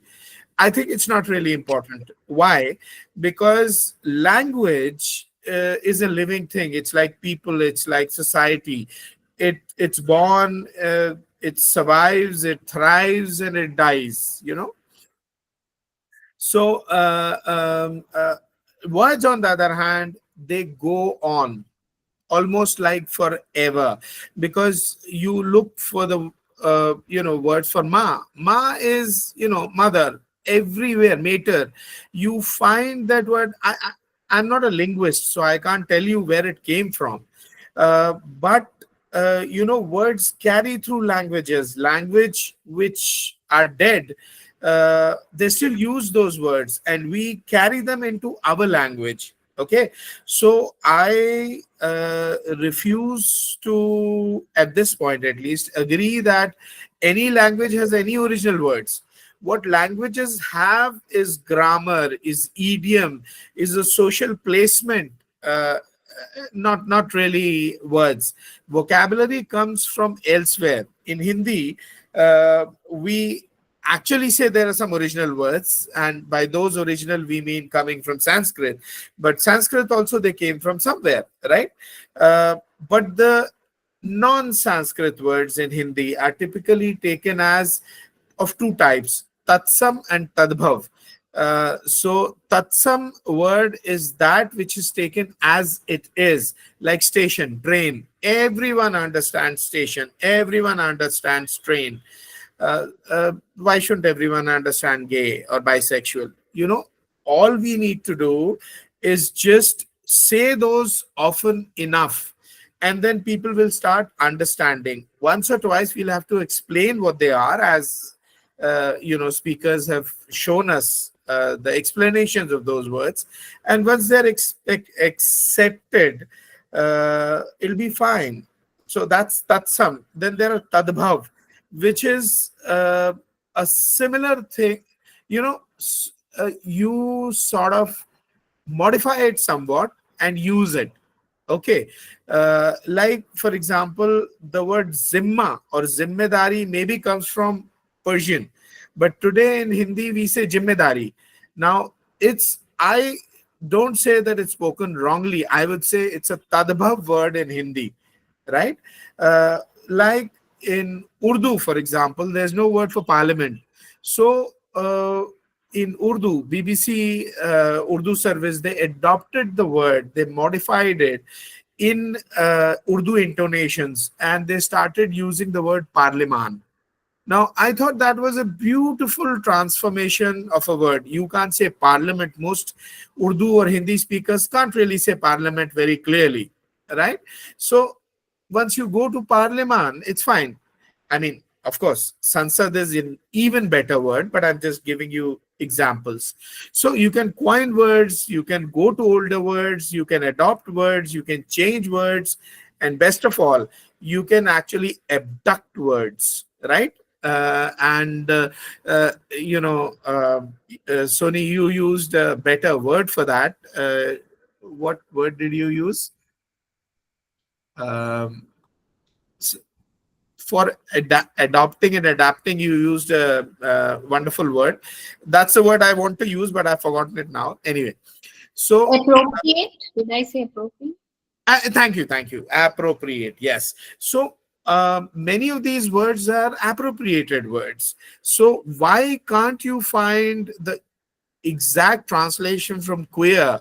I think it's not really important. Why? Because language is a living thing. It's like people, it's like society. It's born, it survives, it thrives, and it dies, you know. So words, on the other hand, they go on almost like forever, because you look for the words for ma is, mother, everywhere, mater. You find that word. I'm not a linguist, so I can't tell you where it came from, but words carry through language which are dead. They still use those words, and we carry them into our language. Okay, so I refuse to, at this point at least, agree that any language has any original words. What languages have is grammar, is idiom, is a social placement, not really words. Vocabulary comes from elsewhere. In Hindi, we actually say there are some original words, and by those original we mean coming from Sanskrit, but Sanskrit also, they came from somewhere, right? But the non-Sanskrit words in Hindi are typically taken as of two types, tatsam and tadbhav. So tatsam word is that which is taken as it is, like station, train. Everyone understands station, everyone understands train. Why shouldn't everyone understand gay or bisexual? All we need to do is just say those often enough, and then people will start understanding. Once or twice we'll have to explain what they are, as speakers have shown us the explanations of those words, and once they're accepted, it'll be fine. So that's some. Then there are tadbhav, which is a similar thing. You sort of modify it somewhat and use it. Okay, like for example, the word zimma or zimmedari maybe comes from Persian, but today in Hindi we say jimmedari. Now, I don't say that it's spoken wrongly. I would say it's a tadbhav word in Hindi, right? Like in Urdu, for example, there's no word for parliament. So in Urdu, BBC Urdu service, they adopted the word, they modified it in Urdu intonations, and they started using the word parliament. Now, I thought that was a beautiful transformation of a word. You can't say parliament. Most Urdu or Hindi speakers can't really say parliament very clearly, right? So once you go to parliament, it's fine. I mean, of course, Sansad is an even better word, but I'm just giving you examples. So you can coin words, you can go to older words, you can adopt words, you can change words, and best of all, you can actually abduct words, right? Sony, you used a better word for that. What word did you use? For adopting and adapting, you used a wonderful word. That's the word I want to use, but I've forgotten it now. Anyway, so appropriate. Did I say appropriate? Thank you. Appropriate. Yes. So many of these words are appropriated words. So why can't you find the exact translation from queer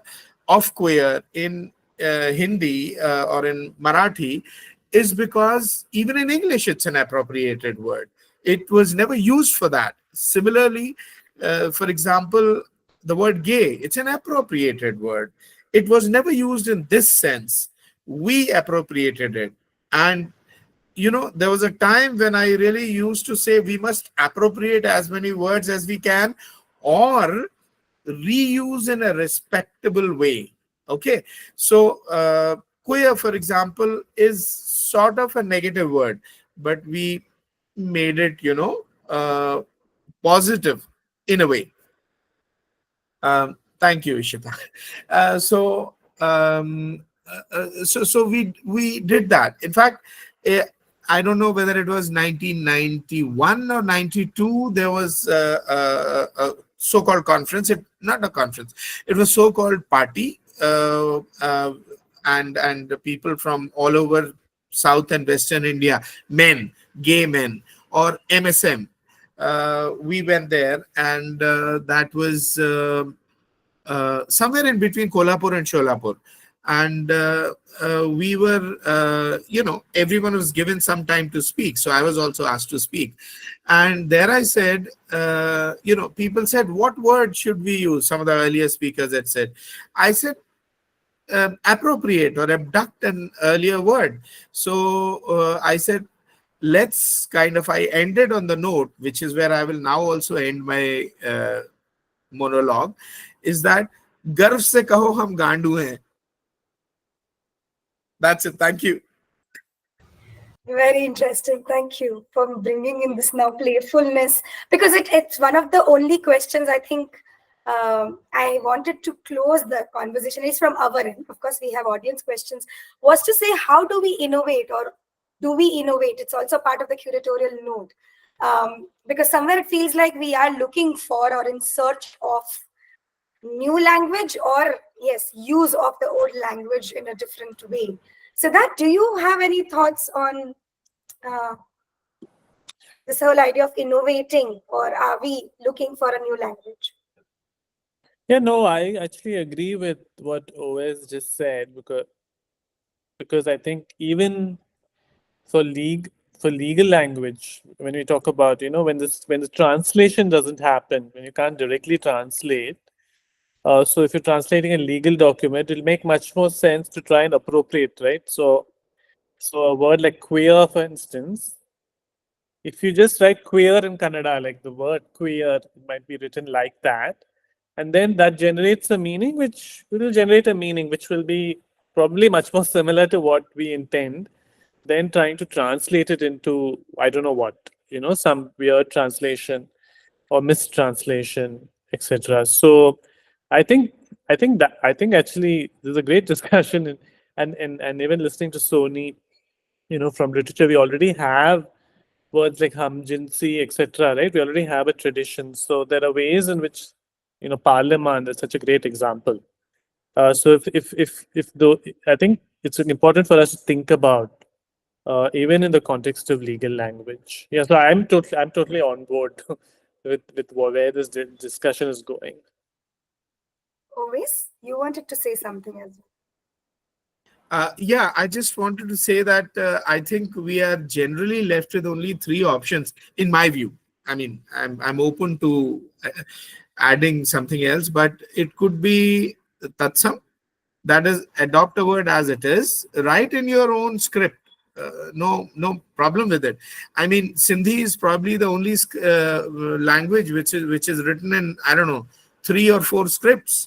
in Hindi or in Marathi? Is because even in English it's an appropriated word. It was never used for that. Similarly, for example, the word gay, it's an appropriated word. It was never used in this sense. We appropriated it. And there was a time when I really used to say we must appropriate as many words as we can, or reuse in a respectable way. Okay, so queer, for example, is sort of a negative word, but we made it positive in a way. Thank you, Ishita. So we did that. In fact, I don't know whether it was 1991 or 92. There was a so-called conference. Not a conference. It was so-called party, and the people from all over South and Western India, men, gay men, or MSM. We went there, and that was somewhere in between Kolhapur and Sholapur. And we were, everyone was given some time to speak. So I was also asked to speak. And there I said, people said, what word should we use? Some of the earlier speakers had said. I said, appropriate or abduct an earlier word. So I said, I ended on the note, which is where I will now also end my monologue, is that गर्व से कहो हम गांडू हैं. That's it. Thank you. Very interesting. Thank you for bringing in this now playfulness, because it's one of the only questions I think I wanted to close the conversation. It's from our end. Of course, we have audience questions. Was to say, how do we innovate, or do we innovate? It's also part of the curatorial note. Because somewhere it feels like we are looking for or in search of new language, or yes, use of the old language in a different way. So that, do you have any thoughts on this whole idea of innovating, or are we looking for a new language? Yeah, no, I actually agree with what OS just said, because I think even for legal language, when we talk about, when the translation doesn't happen, when you can't directly translate, so if you're translating a legal document, it'll make much more sense to try and appropriate, right? So a word like queer, for instance, if you just write queer in Kannada, like the word queer, it might be written like that. And then that generates a meaning, which will generate a meaning which will be probably much more similar to what we intend than trying to translate it into, I don't know what, some weird translation or mistranslation, etc. So I think actually there's a great discussion, and even listening to Sony, from literature, we already have words like hamjinsi, etc. Right? We already have a tradition. So there are ways in which, Parliament is such a great example. So if though, I think it's important for us to think about, even in the context of legal language. Yeah. So I'm totally on board with where this discussion is going. Always, you wanted to say something as well. Yeah, I just wanted to say that I think we are generally left with only three options, in my view. I mean, I'm open to adding something else, but it could be tatsam, that is, adopt a word as it is, write in your own script. No problem with it. I mean, Sindhi is probably the only language which is written in, I don't know, 3 or 4 scripts.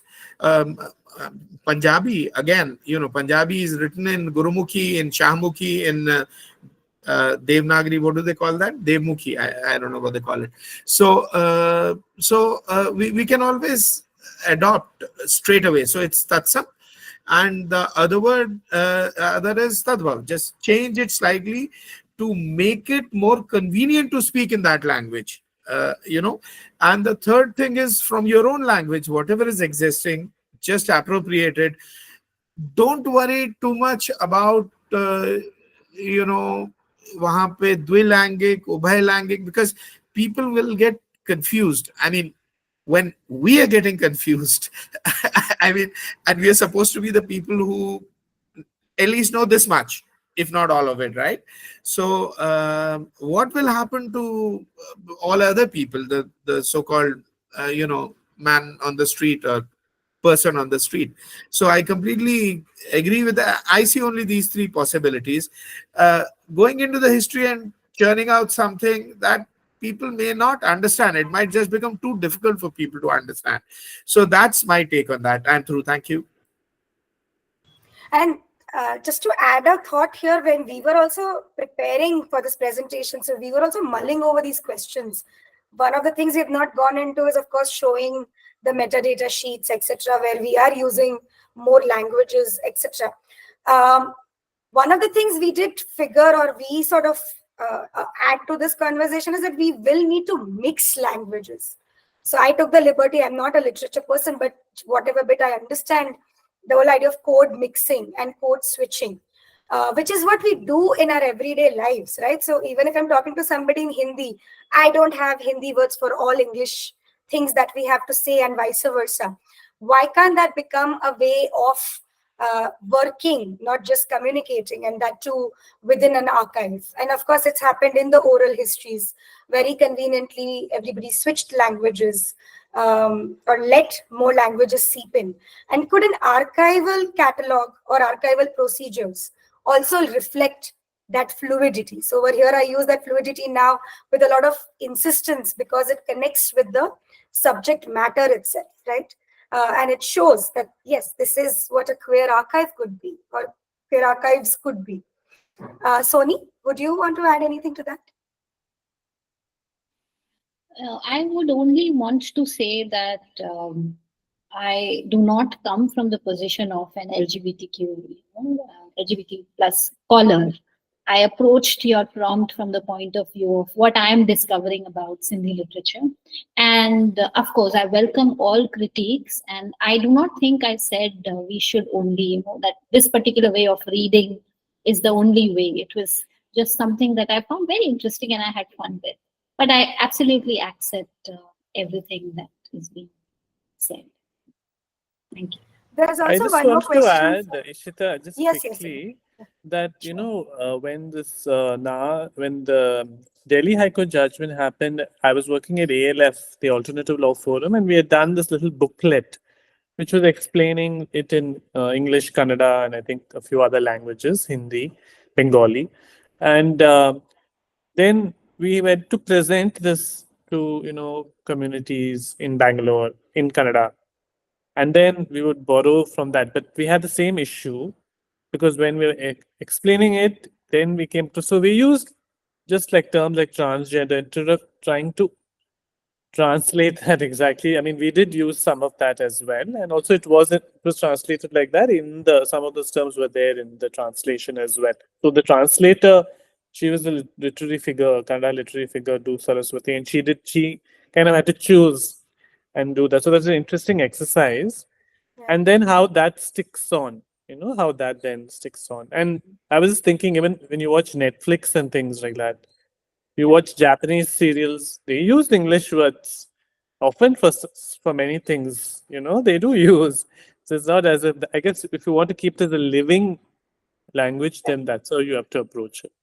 Punjabi, again, Punjabi is written in Gurumukhi, in Shahmukhi, in Devnagari. What do they call that? Devmukhi. I don't know what they call it. So we can always adopt straight away. So it's tatsam. And the other word, other is tadbhav. Just change it slightly to make it more convenient to speak in that language. And the third thing is, from your own language, whatever is existing, just appropriate it. Don't worry too much about, wahan pe dvilangik, ubhaylangik, because people will get confused. I mean, when we are getting confused, I mean, and we are supposed to be the people who at least know this much, if not all of it, right? So what will happen to all other people, the so-called, man on the street or person on the street? So I completely agree with that. I see only these 3 possibilities. Going into the history and churning out something that people may not understand. It might just become too difficult for people to understand. So that's my take on that. I'm through. Thank you. And just to add a thought here, when we were also preparing for this presentation, so we were also mulling over these questions. One of the things we've not gone into is, of course, showing the metadata sheets, etc., where we are using more languages, etc. One of the things we did figure, or we sort of add to this conversation, is that we will need to mix languages. So I took the liberty, I'm not a literature person, but whatever bit I understand, the whole idea of code mixing and code switching, which is what we do in our everyday lives, right? So even if I'm talking to somebody in Hindi, I don't have Hindi words for all English things that we have to say, and vice versa. Why can't that become a way of working, not just communicating, and that too within an archive? And of course, it's happened in the oral histories. Very conveniently, everybody switched languages, or let more languages seep in. And could an archival catalog or archival procedures also reflect that fluidity? So over here, I use that fluidity now with a lot of insistence, because it connects with the subject matter itself, right? And it shows that, yes, this is what a queer archive could be, or queer archives could be. Soni, would you want to add anything to that? I would only want to say that I do not come from the position of an LGBTQ, LGBT plus scholar. I approached your prompt from the point of view of what I am discovering about Sindhi literature. And of course, I welcome all critiques. And I do not think I said we should only, that this particular way of reading is the only way. It was just something that I found very interesting and I had fun with. But I absolutely accept everything that is being said. Thank you. There's I also just one more wanted to question. add, Ishita, just Yes, quickly, that when this when the Delhi High Court judgment happened, I was working at ALF, the Alternative Law Forum, and we had done this little booklet, which was explaining it in English, Kannada, and I think a few other languages, Hindi, Bengali, and then we went to present this to communities in Bangalore, in Kannada. And then we would borrow from that. But we had the same issue, because when we were explaining it, then we came to, so we used just like terms like transgender, instead of trying to translate that exactly. I mean, we did use some of that as well. And also it was translated like that in some of those terms were there in the translation as well. So the translator, she was a literary figure, Kannada literary figure, Du Saraswati, and she kind of had to choose and do that. So that's an interesting exercise. And then how that sticks on, how that then sticks on. And I was just thinking, even when you watch Netflix and things like that, you watch Japanese serials, they use English words often for many things, they do use. So it's not as if, I guess, if you want to keep it as a living language, then that's how you have to approach it.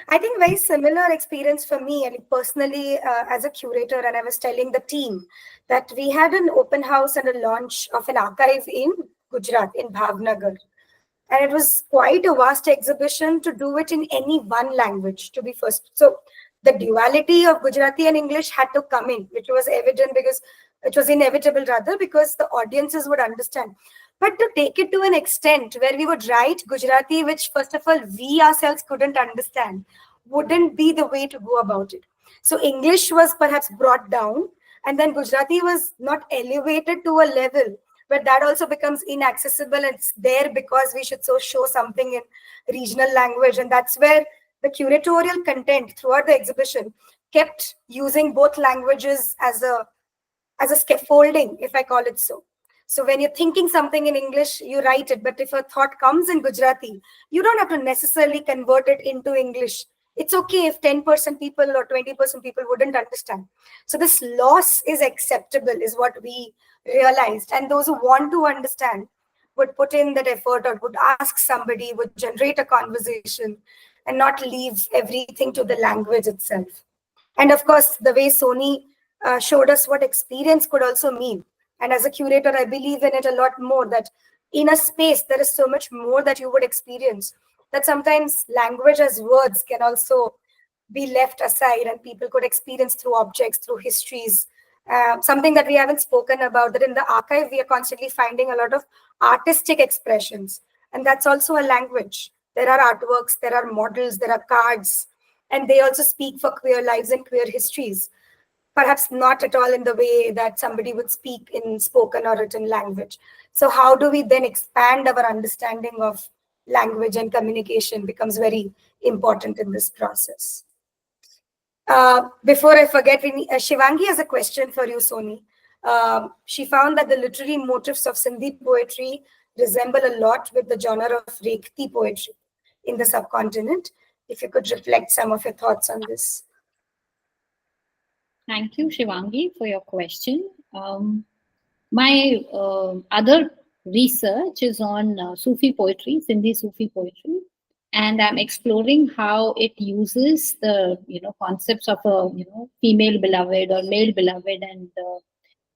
I think very similar experience for me, and personally as a curator, and I was telling the team that we had an open house and a launch of an archive in Gujarat, in Bhavnagar. And it was quite a vast exhibition to do it in any one language, to be first. So the duality of Gujarati and English had to come in, which was evident, because it was inevitable rather, because the audiences would understand. But to take it to an extent where we would write Gujarati, which first of all, we ourselves couldn't understand, wouldn't be the way to go about it. So English was perhaps brought down, and then Gujarati was not elevated to a level where that also becomes inaccessible. It's there because we should show something in regional language. And that's where the curatorial content throughout the exhibition kept using both languages as a scaffolding, if I call it so. So when you're thinking something in English, you write it. But if a thought comes in Gujarati, you don't have to necessarily convert it into English. It's okay if 10% people or 20% people wouldn't understand. So this loss is acceptable, is what we realized. And those who want to understand would put in that effort, or would ask somebody, would generate a conversation, and not leave everything to the language itself. And of course, the way Soni showed us what experience could also mean. And as a curator, I believe in it a lot more, that in a space, there is so much more that you would experience, that sometimes language as words can also be left aside, and people could experience through objects, through histories. Something that we haven't spoken about, that in the archive, we are constantly finding a lot of artistic expressions. And that's also a language. There are artworks, there are models, there are cards, and they also speak for queer lives and queer histories. Perhaps not at all in the way that somebody would speak in spoken or written language. So how do we then expand our understanding of language and communication becomes very important in this process. Before I forget, Shivangi has a question for you, Soni. She found that the literary motifs of Sindhi poetry resemble a lot with the genre of Rekhti poetry in the subcontinent. If you could reflect some of your thoughts on this. Thank you, Shivangi, for your question. My other research is on Sufi poetry, Sindhi Sufi poetry, and I'm exploring how it uses the concepts of a female beloved or male beloved, and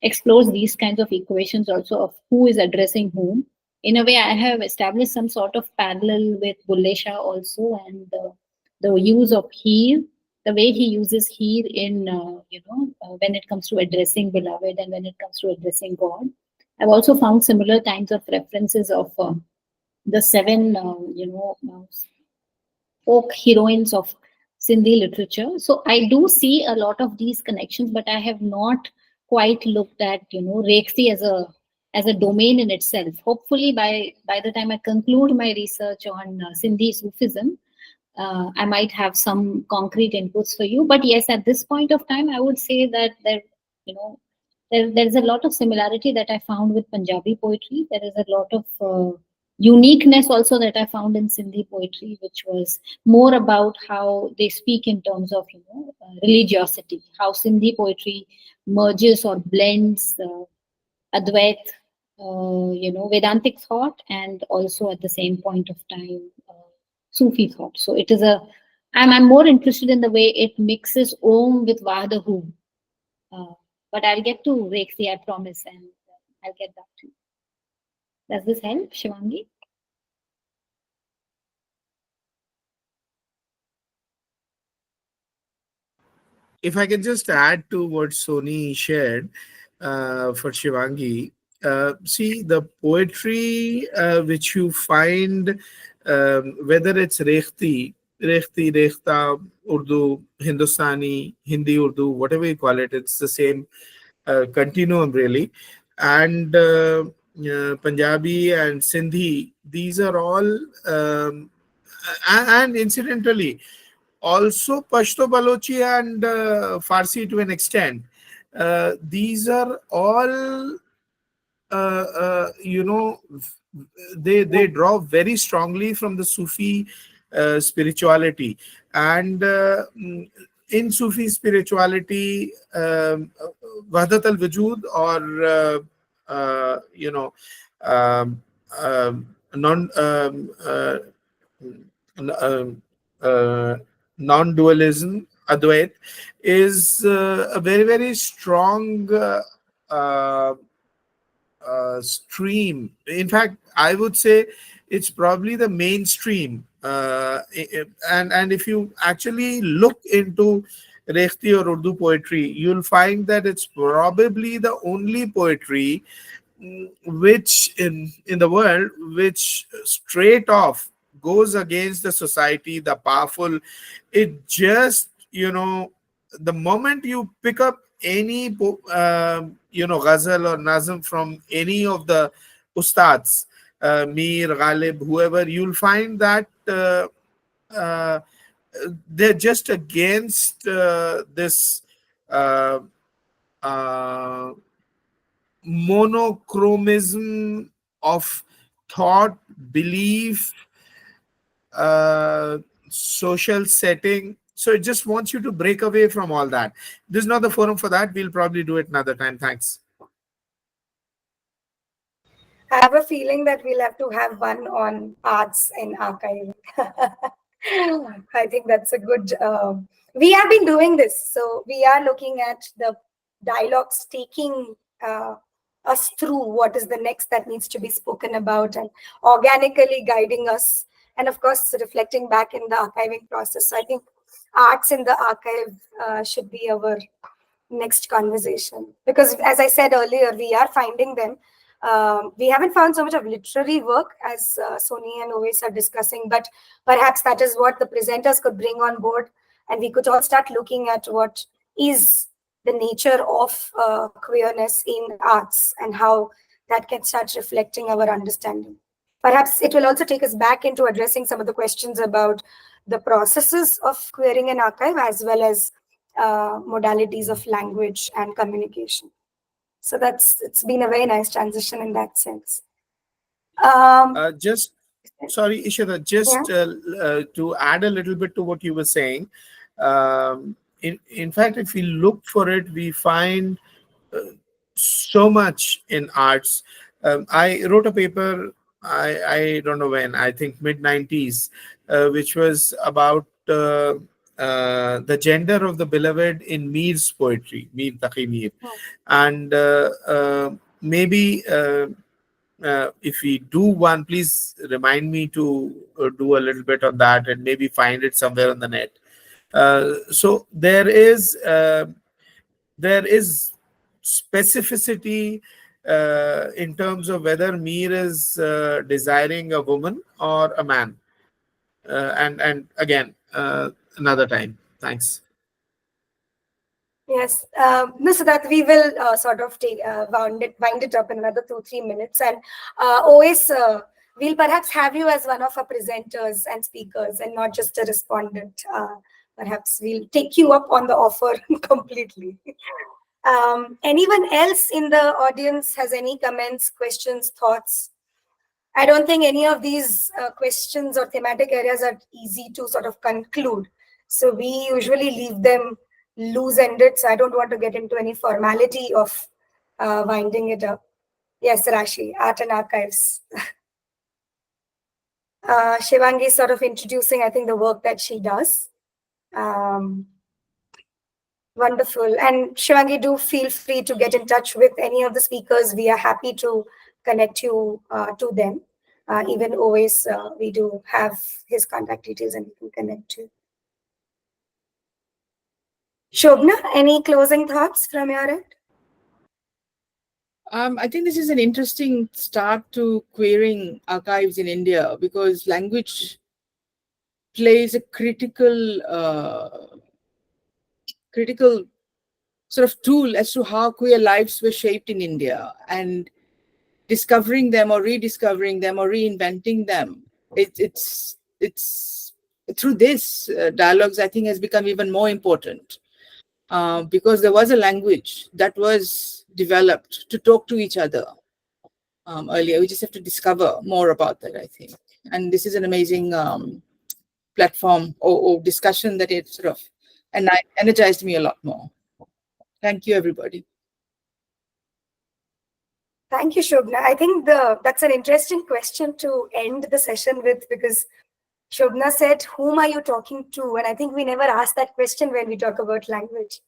explores these kinds of equations also of who is addressing whom. In a way, I have established some sort of parallel with Bulle Shah also, and the use of he, the way he uses he in when it comes to addressing beloved and when it comes to addressing God. I've also found similar kinds of references of the seven folk heroines of Sindhi literature. So I do see a lot of these connections, but I have not quite looked at Rekhti as a domain in itself. Hopefully, by the time I conclude my research on Sindhi Sufism, I might have some concrete inputs for you. But yes, at this point of time, I would say that there's a lot of similarity that I found with Punjabi poetry. There is a lot of uniqueness also that I found in Sindhi poetry, which was more about how they speak in terms of religiosity, how Sindhi poetry merges or blends Advait, Vedantic thought, and also at the same point of time Sufi thought. So it is I'm more interested in the way it mixes Om with Vahdahu. But I'll get to Rekhti, I promise, and I'll get back to you. Does this help, Shivangi? If I can just add to what Soni shared for Shivangi, see the poetry which you find, whether it's Rekhti, Rekhta, Urdu, Hindustani, Hindi, Urdu, whatever you call it, it's the same continuum really. And Punjabi and Sindhi, these are all, and incidentally, also Pashto, Balochi, and Farsi to an extent. These are all, they draw very strongly from the Sufi spirituality. And in Sufi spirituality, Wahdat al-Wujud, or, non non-dualism, Advait, is a very, very strong stream. In fact, I would say it's probably the mainstream. And if you actually look into Rekhti or Urdu poetry, you'll find that it's probably the only poetry which in the world which straight off goes against the society, the powerful. It just, the moment you pick up any ghazal or nazm from any of the ustads, Mir, Ghalib, whoever, you'll find that they're just against this monochromism of thought, belief, social setting. So it just wants you to break away from all that. This is not the forum for that. We'll probably do it another time. Thanks. I have a feeling that we'll have to have one on arts and archiving. I think that's a good. We have been doing this, so we are looking at the dialogues taking us through what is the next that needs to be spoken about, and organically guiding us, and of course reflecting back in the archiving process. So I think arts in the archive should be our next conversation, because as I said earlier, we are finding them. We haven't found so much of literary work as Soni and Oves are discussing, but perhaps that is what the presenters could bring on board, and we could all start looking at what is the nature of queerness in arts and how that can start reflecting our understanding. Perhaps it will also take us back into addressing some of the questions about the processes of querying an archive, as well as modalities of language and communication. So it's been a very nice transition in that sense. Sorry, Ishita, just to add a little bit to what you were saying. In fact, if we look for it, we find so much in arts. I wrote a paper, I don't know when, I think mid-90s, which was about the gender of the beloved in Mir's poetry, Mir Taqi Mir. And maybe if we do one, please remind me to do a little bit on that and maybe find it somewhere on the net. So there is specificity in terms of whether Mir is desiring a woman or a man. And again, another time. Thanks. Yes, no, so that we will sort of take wind it up in another 2-3 minutes, and always we'll perhaps have you as one of our presenters and speakers, and not just a respondent. Perhaps we'll take you up on the offer completely. Anyone else in the audience has any comments, questions, thoughts? I don't think any of these questions or thematic areas are easy to sort of conclude. So we usually leave them loose-ended. So I don't want to get into any formality of winding it up. Yes, Rashi, Art and Archives. Shivangi is sort of introducing, I think, the work that she does. Wonderful. And Shivangi, do feel free to get in touch with any of the speakers. We are happy to connect you to them. Even always, we do have his contact details and we can connect you. Shobna, any closing thoughts from your end? I think this is an interesting start to querying archives in India, because language plays a critical sort of tool as to how queer lives were shaped in India, and discovering them or rediscovering them or reinventing them. It's through this dialogues, I think, has become even more important, because there was a language that was developed to talk to each other earlier. We just have to discover more about that, I think. And this is an amazing platform or discussion that it sort of energized me a lot more. Thank you, everybody. Thank you, Shobna. I think that's an interesting question to end the session with, because Shobna said, whom are you talking to? And I think we never ask that question when we talk about language.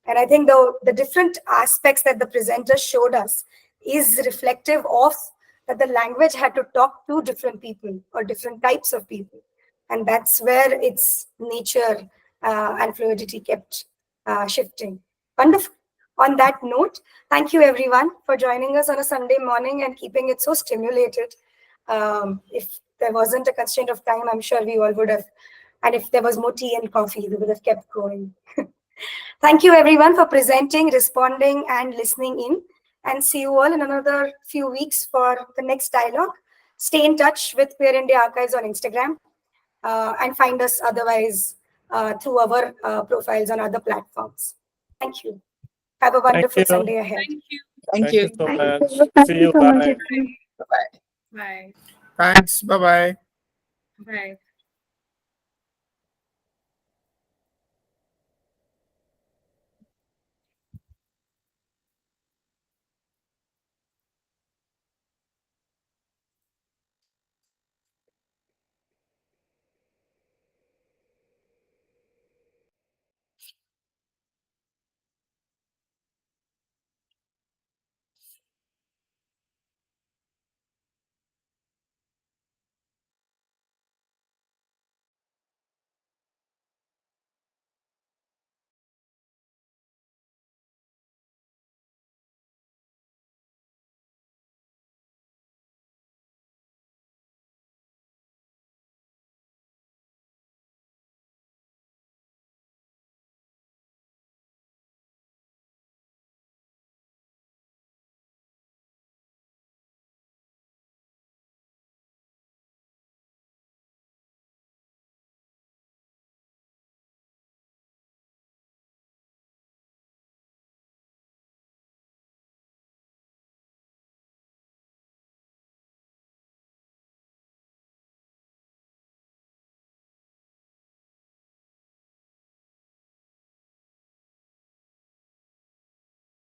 And I think the different aspects that the presenter showed us is reflective of that the language had to talk to different people or different types of people. And that's where its nature and fluidity kept shifting. Wonderful. On that note, thank you everyone for joining us on a Sunday morning and keeping it so stimulated. If there wasn't a constraint of time, I'm sure we all would have. And if there was more tea and coffee, we would have kept going. Thank you everyone for presenting, responding, and listening in. And see you all in another few weeks for the next dialogue. Stay in touch with Queer India Archives on Instagram, and find us otherwise through our profiles on other platforms. Thank you. Have a wonderful Sunday ahead. Thank you. Thank you. So much. Thank See you you. so much. Bye. Bye-bye. Bye. Thanks. Bye-bye. Bye.